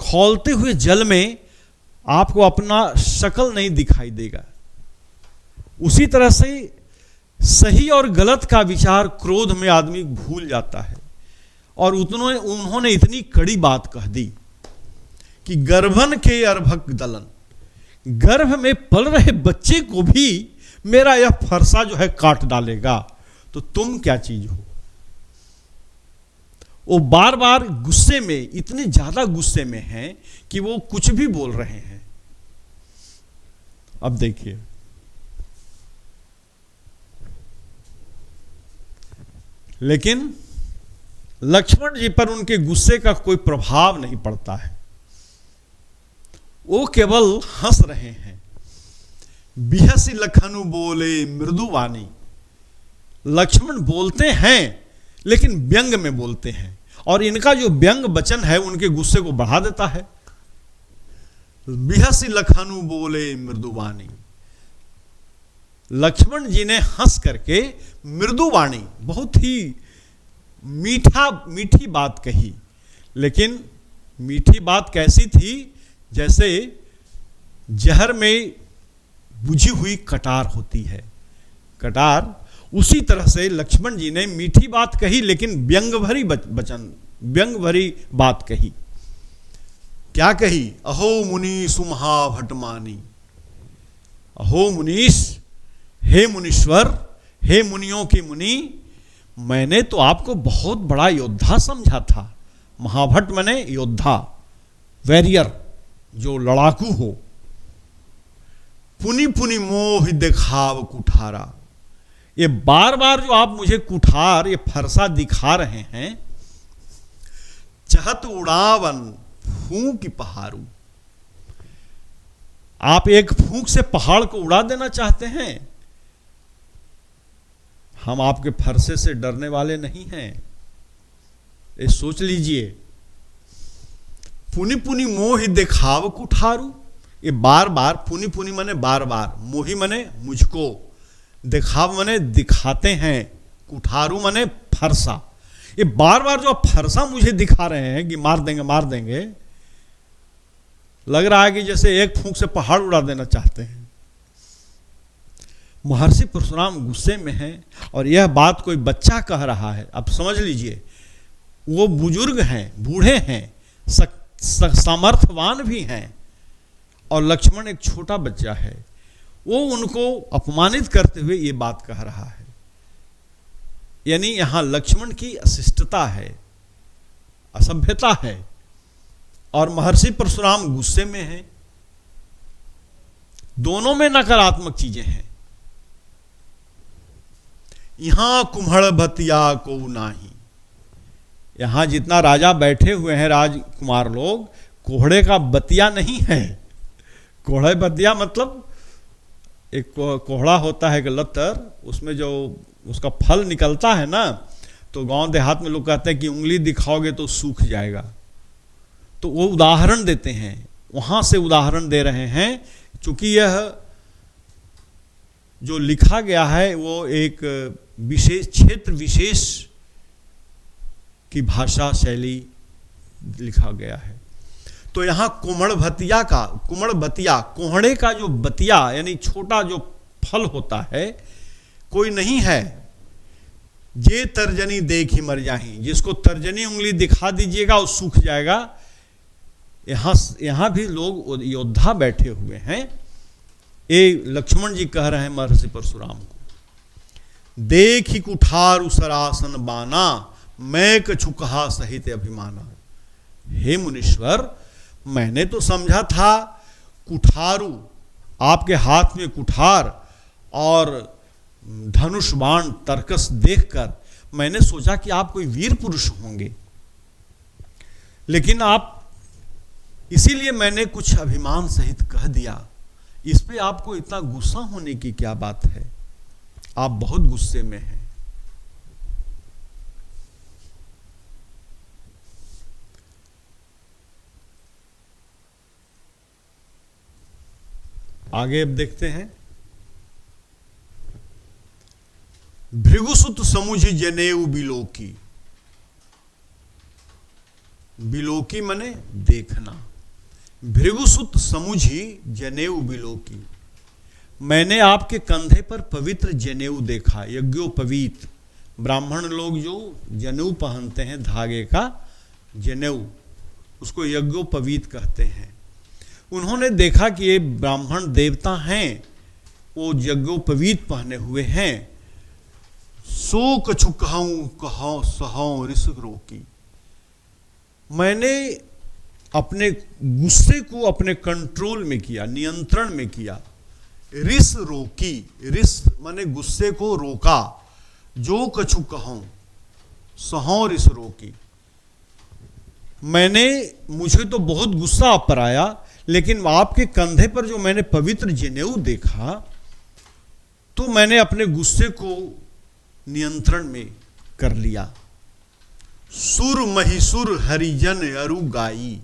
खौलते हुए जल में आपको अपना शक्ल नहीं दिखाई देगा। उसी तरह से सही और गलत का विचार क्रोध में आदमी भूल जाता है। और उन्होंने इतनी कड़ी बात कह दी कि गर्भन के अर्भक दलन, गर्भ में पल रहे बच्चे को भी मेरा यह फरसा जो है काट डालेगा, तो तुम क्या चीज हो। वो बार बार गुस्से में, इतने ज्यादा गुस्से में हैं कि वो कुछ भी बोल रहे हैं। अब देखिए, लेकिन लक्ष्मण जी पर उनके गुस्से का कोई प्रभाव नहीं पड़ता है। वो केवल हंस रहे हैं। बिहसी लखनु बोले मृदुवाणी, लक्ष्मण बोलते हैं लेकिन व्यंग में बोलते हैं, और इनका जो व्यंग वचन है उनके गुस्से को बढ़ा देता है। बिहसी लखनु बोले मृदुवाणी, लक्ष्मण जी ने हंस करके मृदुवाणी, बहुत ही मीठी बात कही। लेकिन मीठी बात कैसी थी? जैसे जहर में बुझी हुई कटार होती है, कटार, उसी तरह से लक्ष्मण जी ने मीठी बात कही लेकिन व्यंग भरी वचन, व्यंग भरी बात कही। क्या कही? अहो मुनीष महाभटमानी, अहो मुनीष, हे मुनीश्वर, हे मुनियों के मुनि, मैंने तो आपको बहुत बड़ा योद्धा समझा था। महाभट माने योद्धा, वैरियर, जो लड़ाकू हो। पुनि पुनि मोह दिखाव कुठारा, ये बार बार जो आप मुझे कुठार, ये फरसा दिखा रहे हैं। चहत उड़ावन फूंक पहाड़ू, आप एक फूंक से पहाड़ को उड़ा देना चाहते हैं। हम आपके फरसे से डरने वाले नहीं हैं, ये सोच लीजिए। पुनि पुनि मोहि दिखाव कुठारू, ये बार बार, पुनि पुनि माने बार बार, मोहि माने मुझको, दिखाव माने दिखाते हैं, कुठारू माने फरसा। ये बार बार जो फरसा मुझे दिखा रहे हैं कि मार देंगे मार देंगे, लग रहा है कि जैसे एक फूंक से पहाड़ उड़ा देना चाहते हैं। महर्षि परशुराम गुस्से में हैं और यह बात कोई बच्चा कह रहा है। अब समझ लीजिए, वो बुजुर्ग हैं, बूढ़े हैं, सामर्थ्यवान भी हैं, और लक्ष्मण एक छोटा बच्चा है। वो उनको अपमानित करते हुए ये बात कह रहा है। यानी यहां लक्ष्मण की अशिष्टता है, असभ्यता है, और महर्षि परशुराम गुस्से में हैं। दोनों में नकारात्मक चीजें हैं। यहां कुम्हड़ भतिया को नाही, यहां जितना राजा बैठे हुए हैं राजकुमार लोग, कोहड़े का बतिया नहीं है। कोहड़े बतिया मतलब एक कोहड़ा होता है, एक लतर, उसमें जो उसका फल निकलता है ना, तो गांव देहात में लोग कहते हैं कि उंगली दिखाओगे तो सूख जाएगा। तो वो उदाहरण देते हैं, वहां से उदाहरण दे रहे हैं, क्योंकि यह जो लिखा गया है वो एक विशेष क्षेत्र विशेष की भाषा शैली लिखा गया है। तो यहां कुम्हड़ भतिया का, कुम्हड़ बतिया, कोहड़े का जो बतिया यानी छोटा जो फल होता है, कोई नहीं है। जे तर्जनी देख ही मर जाही, जिसको तर्जनी उंगली दिखा दीजिएगा वो सूख जाएगा। यहां भी लोग योद्धा बैठे हुए हैं। ये लक्ष्मण जी कह रहे हैं महर्षि परशुराम को। देखी कुठारु सरासन बाना, मैं कछु कहा सहित अभिमाना। हे मुनीश्वर, मैंने तो समझा था कुठारु, आपके हाथ में कुठार और धनुष बाण तरकस देखकर मैंने सोचा कि आप कोई वीर पुरुष होंगे, लेकिन आप, इसीलिए मैंने कुछ अभिमान सहित कह दिया। इस पे आपको इतना गुस्सा होने की क्या बात है? आप बहुत गुस्से में हैं। आगे अब देखते हैं। भृगुसुत समुझ जनेऊ बिलोकी। बिलोकी मने देखना। भृगुसुत समुझी जनेऊ बिलोकी, मैंने आपके कंधे पर पवित्र जनेऊ देखा। यज्ञोपवीत, ब्राह्मण लोग जो जनेऊ पहनते हैं, धागे का जनेऊ, उसको यज्ञोपवीत कहते हैं। उन्होंने देखा कि ये ब्राह्मण देवता हैं, वो यज्ञोपवीत पहने हुए हैं। सो कछु कहूं कहो सहौ ऋष रोकी, मैंने अपने गुस्से को अपने कंट्रोल में किया, नियंत्रण में किया। ऋष रोकी, ऋष माने गुस्से को रोका। जो कछु कहूं सहौ ऋष रोकी, मैंने, मुझे तो बहुत गुस्सा आप पर आया, लेकिन आपके कंधे पर जो मैंने पवित्र जनेऊ देखा, तो मैंने अपने गुस्से को नियंत्रण में कर लिया। सुर महिसुर हरिजन अरु गाई,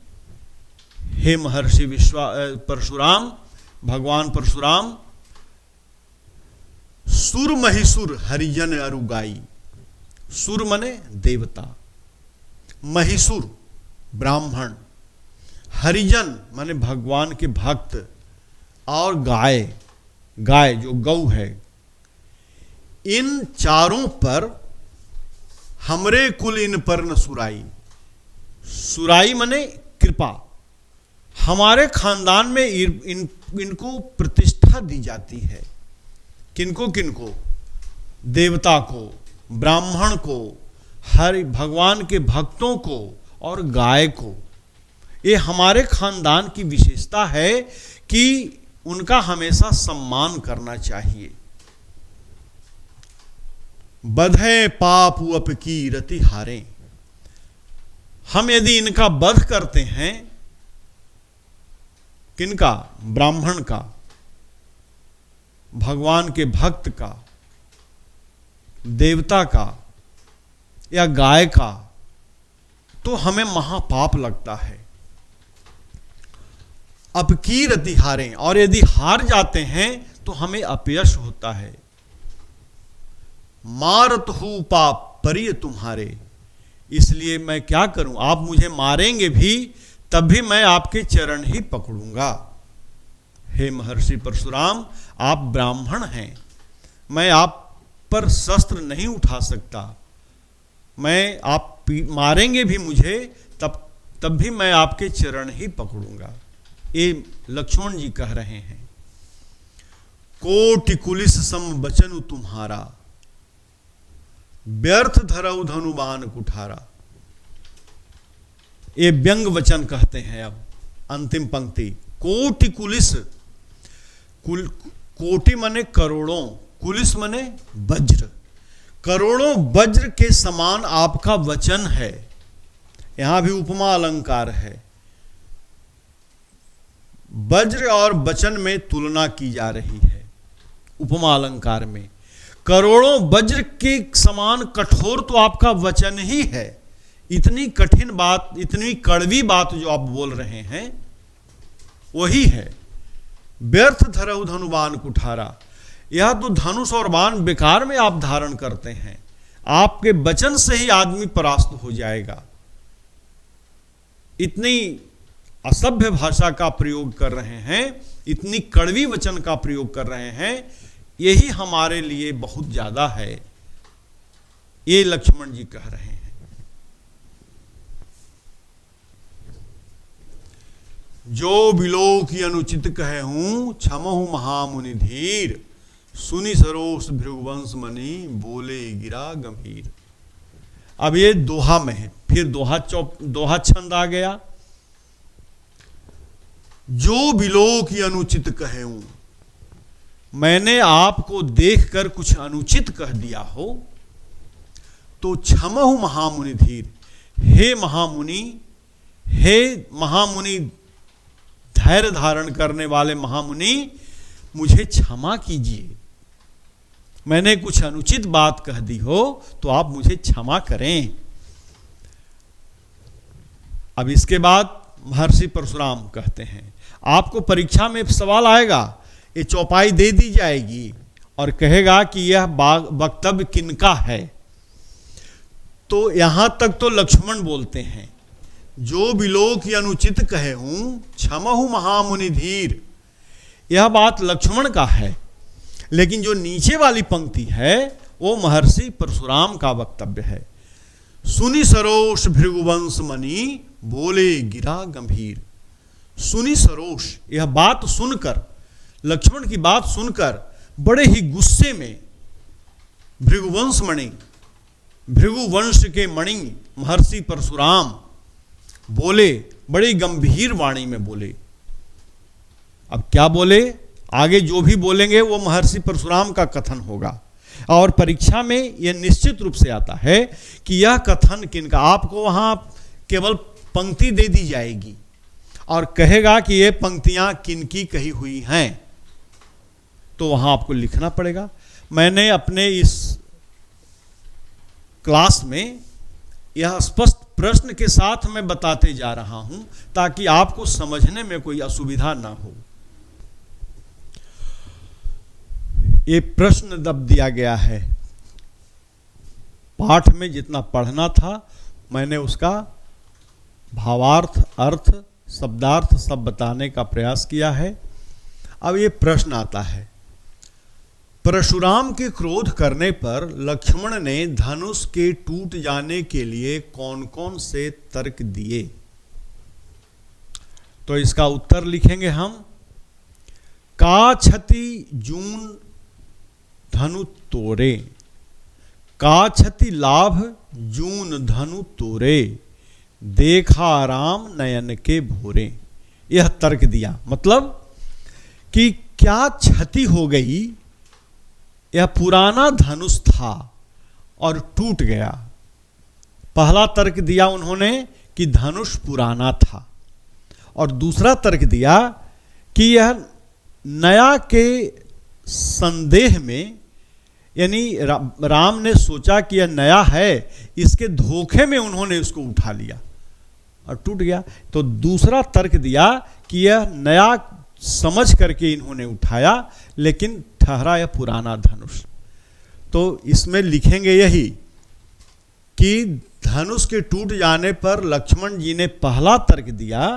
हे महर्षि परशुराम, भगवान परशुराम, सुर महिसुर हरिजन अरु गाई। सुर मने देवता, महिसुर ब्राह्मण, हरिजन माने भगवान के भक्त, और गाय, गाय जो गौ है, इन चारों पर हमरे कुल इन पर न सुराई। सुराई मने कृपा, हमारे खानदान में इनको प्रतिष्ठा दी जाती है। किनको किनको? देवता को, ब्राह्मण को, हर भगवान के भक्तों को और गाय को। ये हमारे खानदान की विशेषता है कि उनका हमेशा सम्मान करना चाहिए। बधे पाप अप की रति हारे, हम यदि इनका वध करते हैं, किनका? ब्राह्मण का, भगवान के भक्त का, देवता का या गाय का, तो हमें महापाप लगता है। अपकी रति हारें, और यदि हार जाते हैं तो हमें अपयश होता है। मारत हूं पाप परिय तुम्हारे, इसलिए मैं क्या करूं? आप मुझे मारेंगे भी तब भी मैं आपके चरण ही पकड़ूंगा। हे महर्षि परशुराम, आप ब्राह्मण हैं, मैं आप पर शस्त्र नहीं उठा सकता। मैं, आप मारेंगे भी मुझे तब भी मैं आपके चरण ही पकड़ूंगा। ये लक्ष्मण जी कह रहे हैं। कोटि कुलिस सम बचनु तुम्हारा, व्यर्थ धरऊ धनुबान कुठारा। ये व्यंग वचन कहते हैं। अब अंतिम पंक्ति, कोटि कुलिस, कोटि माने करोड़ों, कुलिस माने वज्र, करोड़ों वज्र के समान आपका वचन है। यहां भी उपमा अलंकार है। वज्र और वचन में तुलना की जा रही है उपमा अलंकार में। करोड़ों वज्र के समान कठोर तो आपका वचन ही है। इतनी कठिन बात, इतनी कड़वी बात जो आप बोल रहे हैं वही है। व्यर्थ धरऊ धनुबान कुठारा, यह तो धनुष और बाण बेकार में आप धारण करते हैं। आपके वचन से ही आदमी परास्त हो जाएगा। इतनी असभ्य भाषा का प्रयोग कर रहे हैं, इतनी कड़वी वचन का प्रयोग कर रहे हैं, यही हमारे लिए बहुत ज्यादा है। ये लक्ष्मण जी कह रहे हैं। जो बिलो की अनुचित कहे हूं, क्षमहु महामुनि धीर, सुनी सरोष भृगुवंश मणि बोले गिरा गंभीर। अब ये दोहा में है, फिर दोहा छंद आ गया। जो बिलो की अनुचित कहूं, मैंने आपको देखकर कुछ अनुचित कह दिया हो तो क्षमहु महामुनि धीर। हे महामुनि, हे महामुनि, धैर्य धारण करने वाले महामुनि, मुझे क्षमा कीजिए। मैंने कुछ अनुचित बात कह दी हो तो आप मुझे क्षमा करें। अब इसके बाद महर्षि परशुराम कहते हैं, आपको परीक्षा में सवाल आएगा, ये चौपाई दे दी जाएगी और कहेगा कि यह वक्तव्य किनका है। तो यहां तक तो लक्ष्मण बोलते हैं, जो बिलो की अनुचित कहे हूं क्षमहु महामुनि धीर। यह बात लक्ष्मण का है, लेकिन जो नीचे वाली पंक्ति है वो महर्षि परशुराम का वक्तव्य है। सुनी सरोष भृगुवंश मणि बोले गिरा गंभीर। सुनी सरोष, यह बात सुनकर, लक्ष्मण की बात सुनकर बड़े ही गुस्से में भृगुवंश मणि, भृगुवंश के मणि महर्षि परशुराम बोले, बड़ी गंभीर वाणी में बोले। अब क्या बोले, आगे जो भी बोलेंगे वो महर्षि परशुराम का कथन होगा, और परीक्षा में यह निश्चित रूप से आता है कि यह कथन किनका। आपको वहां केवल पंक्ति दे दी जाएगी और कहेगा कि ये पंक्तियां किनकी कही हुई हैं, तो वहां आपको लिखना पड़ेगा। मैंने अपने इस क्लास में यह स्पष्ट प्रश्न के साथ मैं बताते जा रहा हूं ताकि आपको समझने में कोई असुविधा ना हो। ये प्रश्न दब दिया गया है, पाठ में जितना पढ़ना था मैंने उसका भावार्थ, अर्थ, शब्दार्थ सब बताने का प्रयास किया है। अब ये प्रश्न आता है, परशुराम के क्रोध करने पर लक्ष्मण ने धनुष के टूट जाने के लिए कौन कौन से तर्क दिए। तो इसका उत्तर लिखेंगे हम, का क्षति जून धनु तोरे, का क्षति लाभ जून धनु तोरे, देखा राम नयन के भोरे। यह तर्क दिया, मतलब कि क्या क्षति हो गई, यह पुराना धनुष था और टूट गया। पहला तर्क दिया उन्होंने कि धनुष पुराना था, और दूसरा तर्क दिया कि यह नया के संदेह में, यानी राम ने सोचा कि यह नया है, इसके धोखे में उन्होंने उसको उठा लिया और टूट गया। तो दूसरा तर्क दिया कि यह नया समझ करके इन्होंने उठाया, लेकिन ठहरा यह पुराना धनुष। तो इसमें लिखेंगे यही कि धनुष के टूट जाने पर लक्ष्मण जी ने पहला तर्क दिया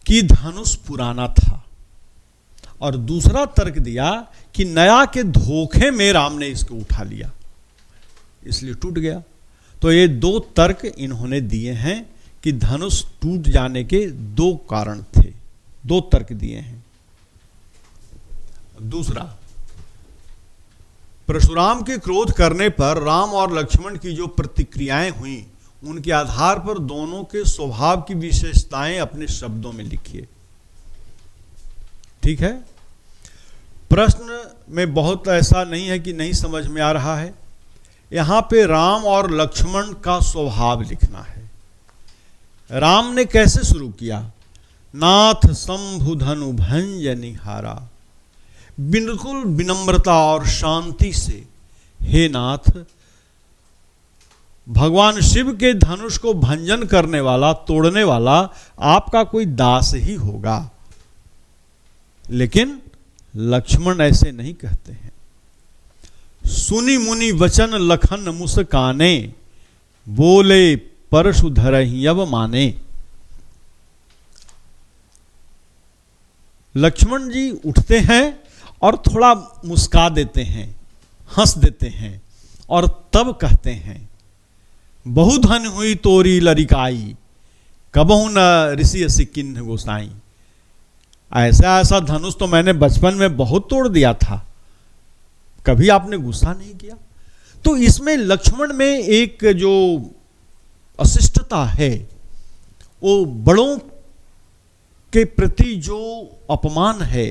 कि धनुष पुराना था, और दूसरा तर्क दिया कि नया के धोखे में राम ने इसको उठा लिया, इसलिए टूट गया। तो ये दो तर्क इन्होंने दिए हैं कि धनुष टूट जाने के दो कारण थे, दो तर्क दिए हैं। दूसरा, परशुराम के क्रोध करने पर राम और लक्ष्मण की जो प्रतिक्रियाएं हुई, उनके आधार पर दोनों के स्वभाव की विशेषताएं अपने शब्दों में लिखिए। ठीक है, प्रश्न में बहुत ऐसा नहीं है कि नहीं समझ में आ रहा है। यहां पे राम और लक्ष्मण का स्वभाव लिखना है। राम ने कैसे शुरू किया, नाथ शंभु धनु भंज निहारा, बिल्कुल विनम्रता और शांति से, हे नाथ, भगवान शिव के धनुष को भंजन करने वाला, तोड़ने वाला आपका कोई दास ही होगा। लेकिन लक्ष्मण ऐसे नहीं कहते हैं। सुनी मुनि वचन लखन मुस्काने, बोले परशु धरहि अब माने। लक्ष्मण जी उठते हैं और थोड़ा मुस्का देते हैं, हंस देते हैं, और तब कहते हैं, बहु धन हुई तोरी लरिकाई, कबहु न ऋषि सिकिन्ह गोसाई। ऐसा ऐसा धनुष तो मैंने बचपन में बहुत तोड़ दिया था, कभी आपने गुस्सा नहीं किया। तो इसमें लक्ष्मण में एक जो अशिष्टता है, वो बड़ों के प्रति जो अपमान है,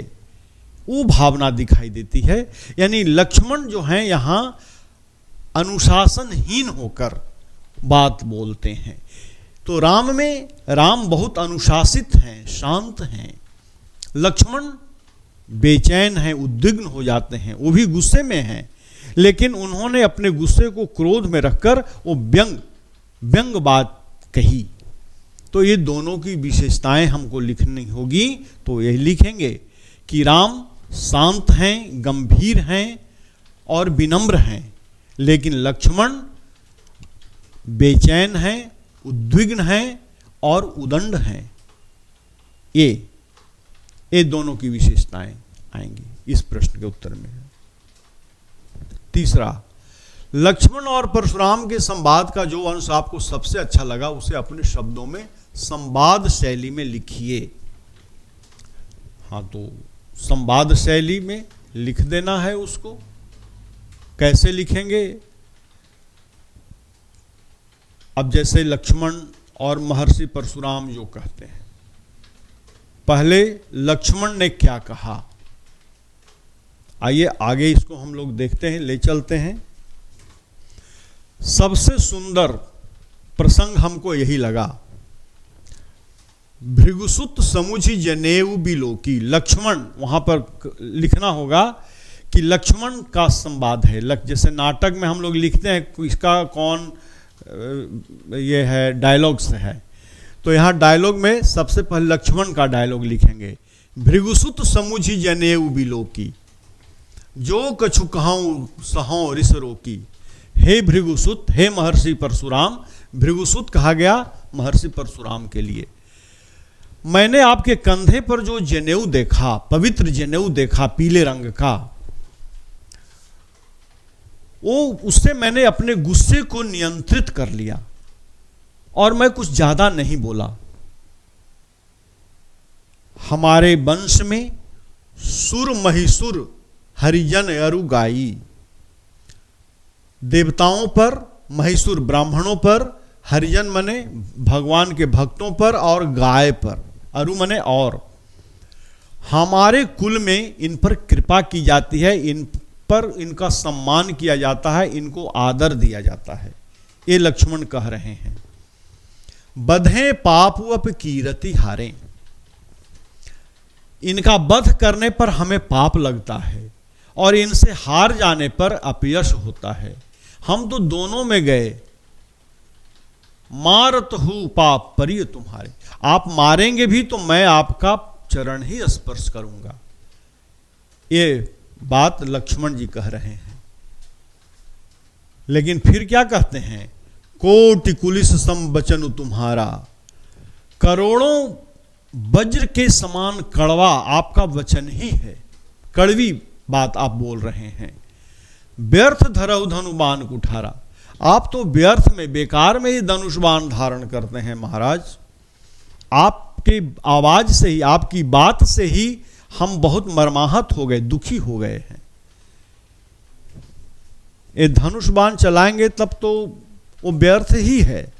वो भावना दिखाई देती है। यानी लक्ष्मण जो हैं यहाँ अनुशासनहीन होकर बात बोलते हैं। तो राम बहुत अनुशासित हैं, शांत हैं। लक्ष्मण बेचैन हैं, उद्विग्न हो जाते हैं, वो भी गुस्से में हैं, लेकिन उन्होंने अपने गुस्से को क्रोध में रखकर वो व्यंग बात कही। तो ये दोनों की विशेषताएं हमको लिखनी होगी। तो यही लिखेंगे कि राम शांत हैं, गंभीर हैं और विनम्र हैं, लेकिन लक्ष्मण बेचैन हैं, उद्विग्न हैं और उदंड हैं। ये दोनों की विशेषताएं आएंगी इस प्रश्न के उत्तर में। तीसरा, लक्ष्मण और परशुराम के संवाद का जो अंश आपको सबसे अच्छा लगा उसे अपने शब्दों में संवाद शैली में लिखिए। हाँ, तो संवाद शैली में लिख देना है उसको। कैसे लिखेंगे? अब जैसे लक्ष्मण और महर्षि परशुराम जो कहते हैं, पहले लक्ष्मण ने क्या कहा, आइए आगे इसको हम लोग देखते हैं, ले चलते हैं। सबसे सुंदर प्रसंग हमको यही लगा, भृगुसुत समुझि जनेऊ बिलोकी। लक्ष्मण, वहां पर लिखना होगा कि लक्ष्मण का संवाद है। जैसे नाटक में हम लोग लिखते हैं इसका कौन ये है, डायलॉग से है, तो यहाँ डायलॉग में सबसे पहले लक्ष्मण का डायलॉग लिखेंगे। भृगुसुत समुझि जनेऊ बिलोकी, जो कछु कहूँ सहों रिस रोकी। हे भृगुसुत, हे महर्षि परशुराम, भृगुसुत कहा गया महर्षि परशुराम के लिए। मैंने आपके कंधे पर जो जनेऊ देखा, पवित्र जनेऊ देखा पीले रंग का, उससे मैंने अपने गुस्से को नियंत्रित कर लिया और मैं कुछ ज्यादा नहीं बोला। हमारे वंश में सुर महिसुर हरिजन अरु गाई। देवताओं पर, महिसुर ब्राह्मणों पर, हरिजन मने भगवान के भक्तों पर और गाय पर, अरु मने और। हमारे कुल में इन पर कृपा की जाती है, इन पर इनका सम्मान किया जाता है, इनको आदर दिया जाता है। ये लक्ष्मण कह रहे हैं। बधे पापु अप कीरति हारे, इनका वध करने पर हमें पाप लगता है और इनसे हार जाने पर अपयश होता है। हम तो दोनों में गए, मारत हूं पाप परिय तुम्हारे। आप मारेंगे भी तो मैं आपका चरण ही स्पर्श करूंगा। ये बात लक्ष्मण जी कह रहे हैं। लेकिन फिर क्या कहते हैं? कोटि कुलिस सम बचन तुम्हारा, करोड़ों वज्र के समान कड़वा आपका वचन ही है। कड़वी बात आप बोल रहे हैं। व्यर्थ धरऊ धनुबान कुठारा, आप तो व्यर्थ में, बेकार में ही धनुष्बाण धारण करते हैं महाराज। आपकी आवाज से ही, आपकी बात से ही हम बहुत मर्माहत हो गए, दुखी हो गए हैं। ये धनुष्बाण चलाएंगे तब तो वो व्यर्थ ही है,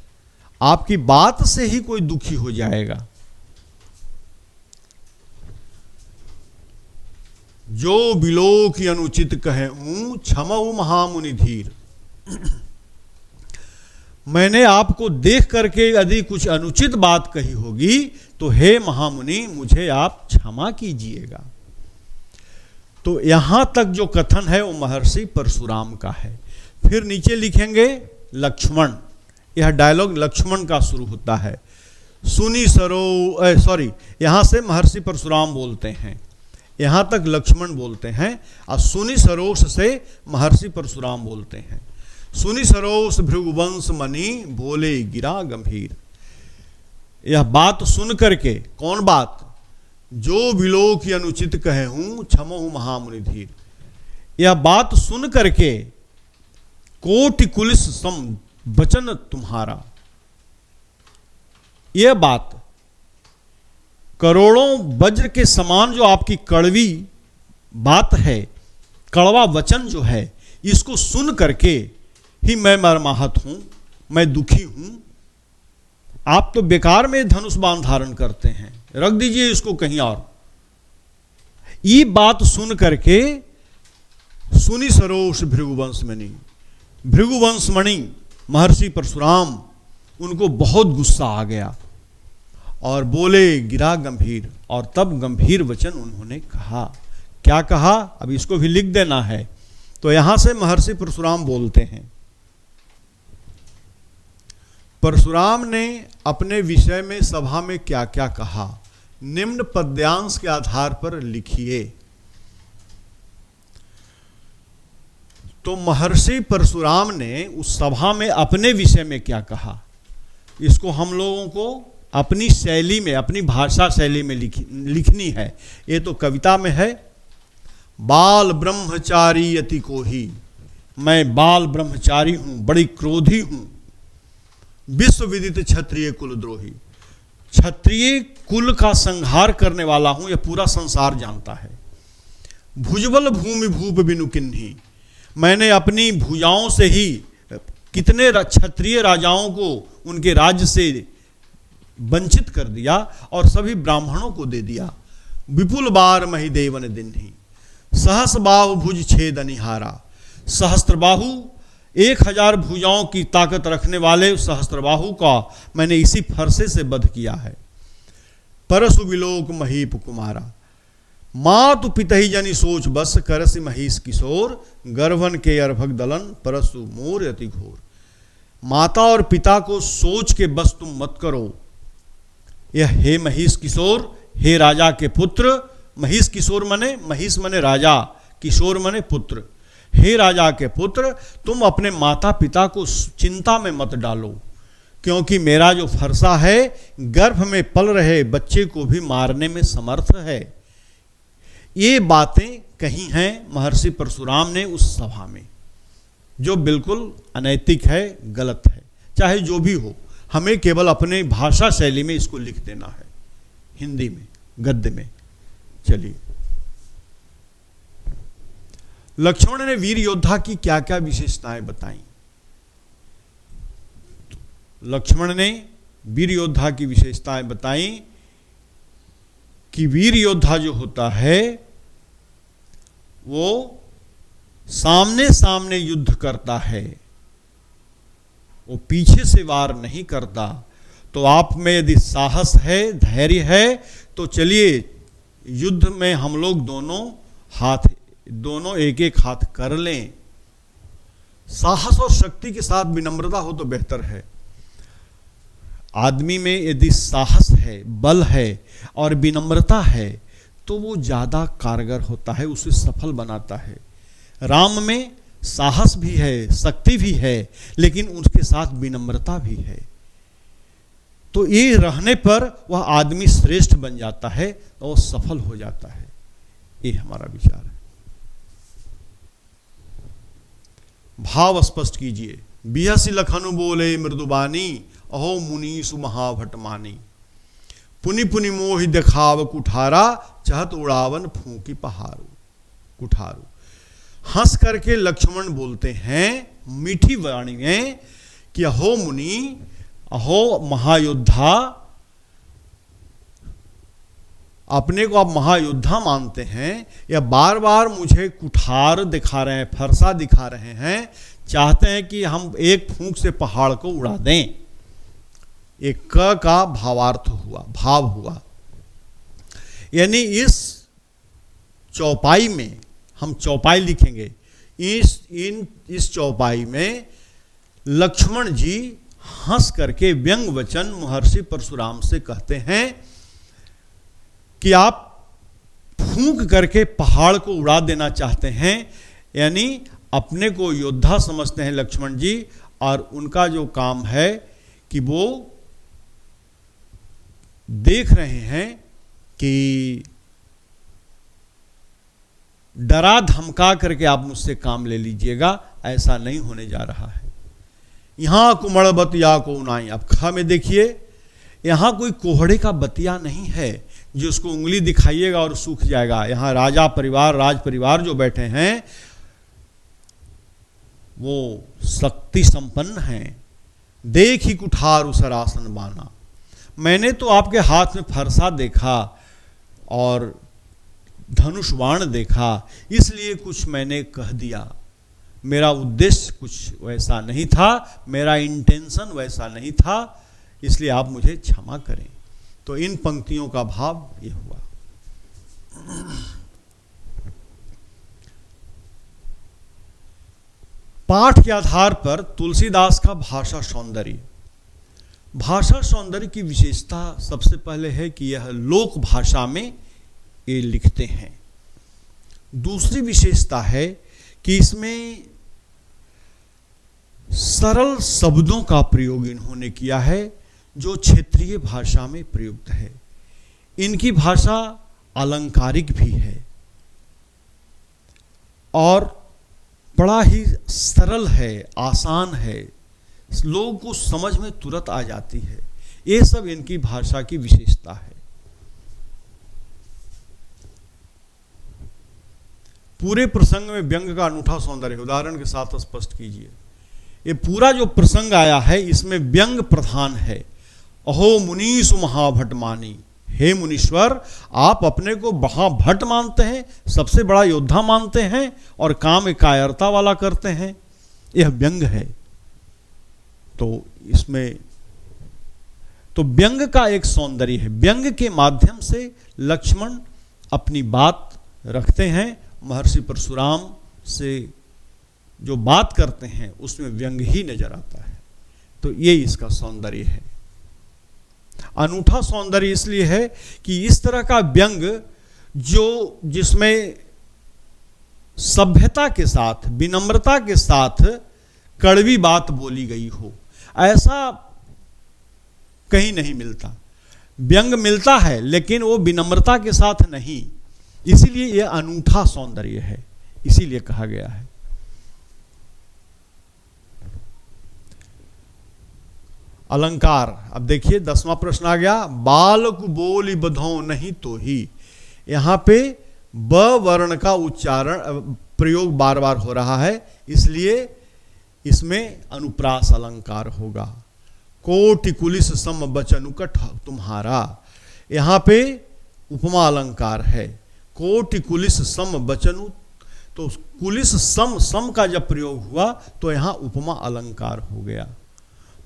आपकी बात से ही कोई दुखी हो जाएगा। जो बिलो की अनुचित कहे क्षमऊ महामुनि धीर। मैंने आपको देख करके यदि कुछ अनुचित बात कही होगी तो हे महामुनि मुझे आप क्षमा कीजिएगा। तो यहां तक जो कथन है वो महर्षि परशुराम का है। फिर नीचे लिखेंगे लक्ष्मण, यह डायलॉग लक्ष्मण का शुरू होता है। सुनी यहां से महर्षि परशुराम बोलते हैं, यहां तक लक्ष्मण बोलते हैं और सुनी सरोष से महर्षि परशुराम बोलते हैं। सुनी सरोष भृगुवंश मणि बोले गिरा गंभीर। यह बात सुन करके, कौन बात? जो बिलो की अनुचित कहे हूं क्षमहु महामुनि धीर। यह बात सुन करके कोटि कुलिस सम वचन तुम्हारा, यह बात करोड़ों वज्र के समान जो आपकी कड़वी बात है, कड़वा वचन जो है, इसको सुन करके ही मैं मर्माहत हूं, मैं दुखी हूं। आप तो बेकार में धनुष बाण धारण करते हैं, रख दीजिए इसको कहीं और। ये बात सुन करके सुनी सरोष भृगुवंशमणि, भृगुवंशमणि महर्षि परशुराम, उनको बहुत गुस्सा आ गया और बोले गिरा गंभीर। और तब गंभीर वचन उन्होंने कहा। क्या कहा, अब इसको भी लिख देना है। तो यहां से महर्षि परशुराम बोलते हैं। परशुराम ने अपने विषय में सभा में क्या क्या कहा, निम्न पद्यांश के आधार पर लिखिए। तो महर्षि परशुराम ने उस सभा में अपने विषय में क्या कहा, इसको हम लोगों को अपनी शैली में, अपनी भाषा शैली में लिखनी है। ये तो कविता में है। बाल ब्रह्मचारी अति कोही, मैं बाल ब्रह्मचारी हूं, बड़ी क्रोधी हूं। विश्व विदित क्षत्रिय कुलद्रोही, क्षत्रिय कुल का संहार करने वाला हूं, यह पूरा संसार जानता है। भुजबल भूमि भूप बिनु किन्ही, मैंने अपनी भुजाओं से ही कितने क्षत्रिय राजाओं को उनके राज्य से वंचित कर दिया और सभी ब्राह्मणों को दे दिया। विपुल बार मही देवन दिन्ही, सहस बाहु भुज छेद अनिहारा, सहस्त्रबाहु 1000 भुजाओं की ताकत रखने वाले सहस्त्रबाहु का मैंने इसी फरसे से वध किया है। परसु विलोक महीप कुमारा, मातु पितहि जनि सोच बस, करसि महिष किशोर, गर्भन के अर्भक दलन, परसु मोर अति घोर। माता और पिता को सोच के बस तुम मत करो। यह हे महिष किशोर, हे राजा के पुत्र। महिष किशोर मने, महिष मने राजा, किशोर मने पुत्र। हे राजा के पुत्र, तुम अपने माता पिता को चिंता में मत डालो, क्योंकि मेरा जो फरसा है गर्भ में पल रहे बच्चे को भी मारने में समर्थ है। ये बातें कही हैं महर्षि परशुराम ने उस सभा में, जो बिल्कुल अनैतिक है, गलत है। चाहे जो भी हो, हमें केवल अपने भाषा शैली में इसको लिख देना है, हिंदी में, गद्य में। चलिए, लक्ष्मण ने वीर योद्धा की क्या क्या विशेषताएं बताई। लक्ष्मण ने वीर योद्धा की विशेषताएं बताई कि वीर योद्धा जो होता है वो सामने सामने युद्ध करता है, वो पीछे से वार नहीं करता। तो आप में यदि साहस है, धैर्य है, तो चलिए युद्ध में हम लोग दोनों एक एक हाथ कर लें। साहस और शक्ति के साथ विनम्रता हो तो बेहतर है। आदमी में यदि साहस है, बल है और विनम्रता है तो वो ज़्यादा कारगर होता है, उसे सफल बनाता है। राम में साहस भी है, शक्ति भी है, लेकिन उसके साथ विनम्रता भी है। तो ये रहने पर वह आदमी श्रेष्ठ बन जाता है और सफल हो जाता है। ये हमारा विचार है। भाव स्पष्ट कीजिए। बिहसी लखनु बोले मृदुबानी, अहो मुनीसु महाभटमानी। पुनि पुनि मोहि देखाव कुठारा, चहत उड़ावन फूंकी पहाड़ू कुठारू। हंस करके लक्ष्मण बोलते हैं मीठी वाणी में कि अहो मुनि, अहो महायोद्धा, अपने को आप महायोद्धा मानते हैं, या बार बार मुझे कुठार दिखा रहे हैं, फरसा दिखा रहे हैं, चाहते हैं कि हम एक फूंक से पहाड़ को उड़ा दें। एक क का भावार्थ हुआ, भाव हुआ। यानी इस चौपाई में, हम चौपाई लिखेंगे, इस चौपाई में लक्ष्मण जी हंस करके व्यंग वचन महर्षि परशुराम से कहते हैं कि आप फूंक करके पहाड़ को उड़ा देना चाहते हैं। यानी अपने को योद्धा समझते हैं लक्ष्मण जी, और उनका जो काम है कि वो देख रहे हैं कि डरा धमका करके आप मुझसे काम ले लीजिएगा, ऐसा नहीं होने जा रहा है। यहां कुमड़ बतिया को नाई, अब खा में देखिए, यहां कोई कोहड़े का बतिया नहीं है। जिसको उंगली दिखाइएगा और सूख जाएगा। यहाँ राजा परिवार, राज परिवार जो बैठे हैं वो शक्ति संपन्न हैं। देख ही कुठार उसर आसन बाना। मैंने तो आपके हाथ में फरसा देखा और धनुष बाण देखा, इसलिए कुछ मैंने कह दिया। मेरा उद्देश्य कुछ वैसा नहीं था, मेरा इंटेंशन वैसा नहीं था, इसलिए आप मुझे क्षमा करें। तो इन पंक्तियों का भाव ये हुआ। पाठ के आधार पर तुलसीदास का भाषा सौंदर्य। भाषा सौंदर्य की विशेषता सबसे पहले है कि यह लोक भाषा में ये लिखते हैं। दूसरी विशेषता है कि इसमें सरल शब्दों का प्रयोग इन्होंने किया है जो क्षेत्रीय भाषा में प्रयुक्त है। इनकी भाषा अलंकारिक भी है और बड़ा ही सरल है, आसान है, लोगों को समझ में तुरंत आ जाती है। ये सब इनकी भाषा की विशेषता है। पूरे प्रसंग में व्यंग का अनूठा सौंदर्य उदाहरण के साथ स्पष्ट कीजिए। ये पूरा जो प्रसंग आया है इसमें व्यंग प्रधान है। अहो मुनीसु महाभट मानी, हे मुनीश्वर आप अपने को महाभट मानते हैं, सबसे बड़ा योद्धा मानते हैं और काम कायरता वाला करते हैं, यह व्यंग है। तो इसमें तो व्यंग का एक सौंदर्य है। व्यंग के माध्यम से लक्ष्मण अपनी बात रखते हैं। महर्षि परशुराम से जो बात करते हैं उसमें व्यंग ही नजर आता है। तो ये इसका सौंदर्य है। अनूठा सौंदर्य इसलिए है कि इस तरह का व्यंग जो जिसमें सभ्यता के साथ, विनम्रता के साथ कड़वी बात बोली गई हो, ऐसा कहीं नहीं मिलता। व्यंग मिलता है लेकिन वो विनम्रता के साथ नहीं, इसीलिए यह अनूठा सौंदर्य है, इसीलिए कहा गया है। अलंकार। अब देखिए 10वां प्रश्न आ गया। बालक बोली बधौ नहीं तो ही। यहां पे ब वर्ण का उच्चारण प्रयोग बार बार हो रहा है, इसलिए इसमें अनुप्रास अलंकार होगा। कोटि कुलिस सम बचनुकट तुम्हारा। यहां पे उपमा अलंकार है। कोटि कुलिस सम बचनु, तो कुलिस सम, सम का जब प्रयोग हुआ तो यहां उपमा अलंकार हो गया।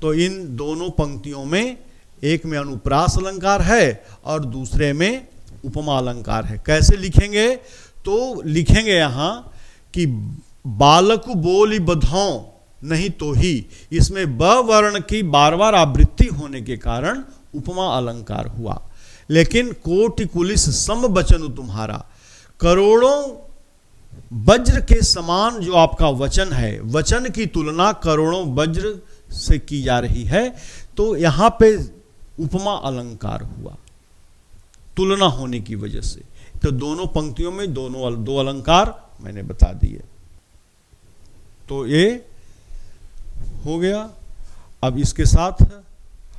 तो इन दोनों पंक्तियों में एक में अनुप्रास अलंकार है और दूसरे में उपमा अलंकार है। कैसे लिखेंगे? तो लिखेंगे यहां कि बालक बोली बधौ नहीं तो ही, इसमें ब वर्ण की बार बार आवृत्ति होने के कारण उपमा अलंकार हुआ। लेकिन कोटि कुलिस सम बचनु तुम्हारा, करोड़ों वज्र के समान जो आपका वचन है, वचन की तुलना करोड़ों वज्र से की जा रही है, तो यहां पे उपमा अलंकार हुआ तुलना होने की वजह से। तो दोनों पंक्तियों में दो अलंकार मैंने बता दिए। तो ये हो गया। अब इसके साथ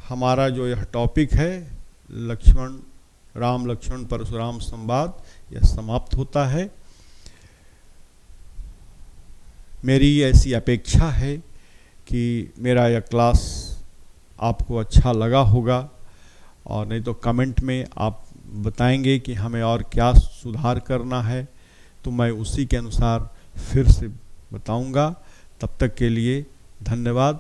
हमारा जो यह टॉपिक है राम लक्ष्मण परशुराम संवाद, यह समाप्त होता है। मेरी ऐसी अपेक्षा है कि मेरा यह क्लास आपको अच्छा लगा होगा, और नहीं तो कमेंट में आप बताएंगे कि हमें और क्या सुधार करना है, तो मैं उसी के अनुसार फिर से बताऊंगा। तब तक के लिए धन्यवाद।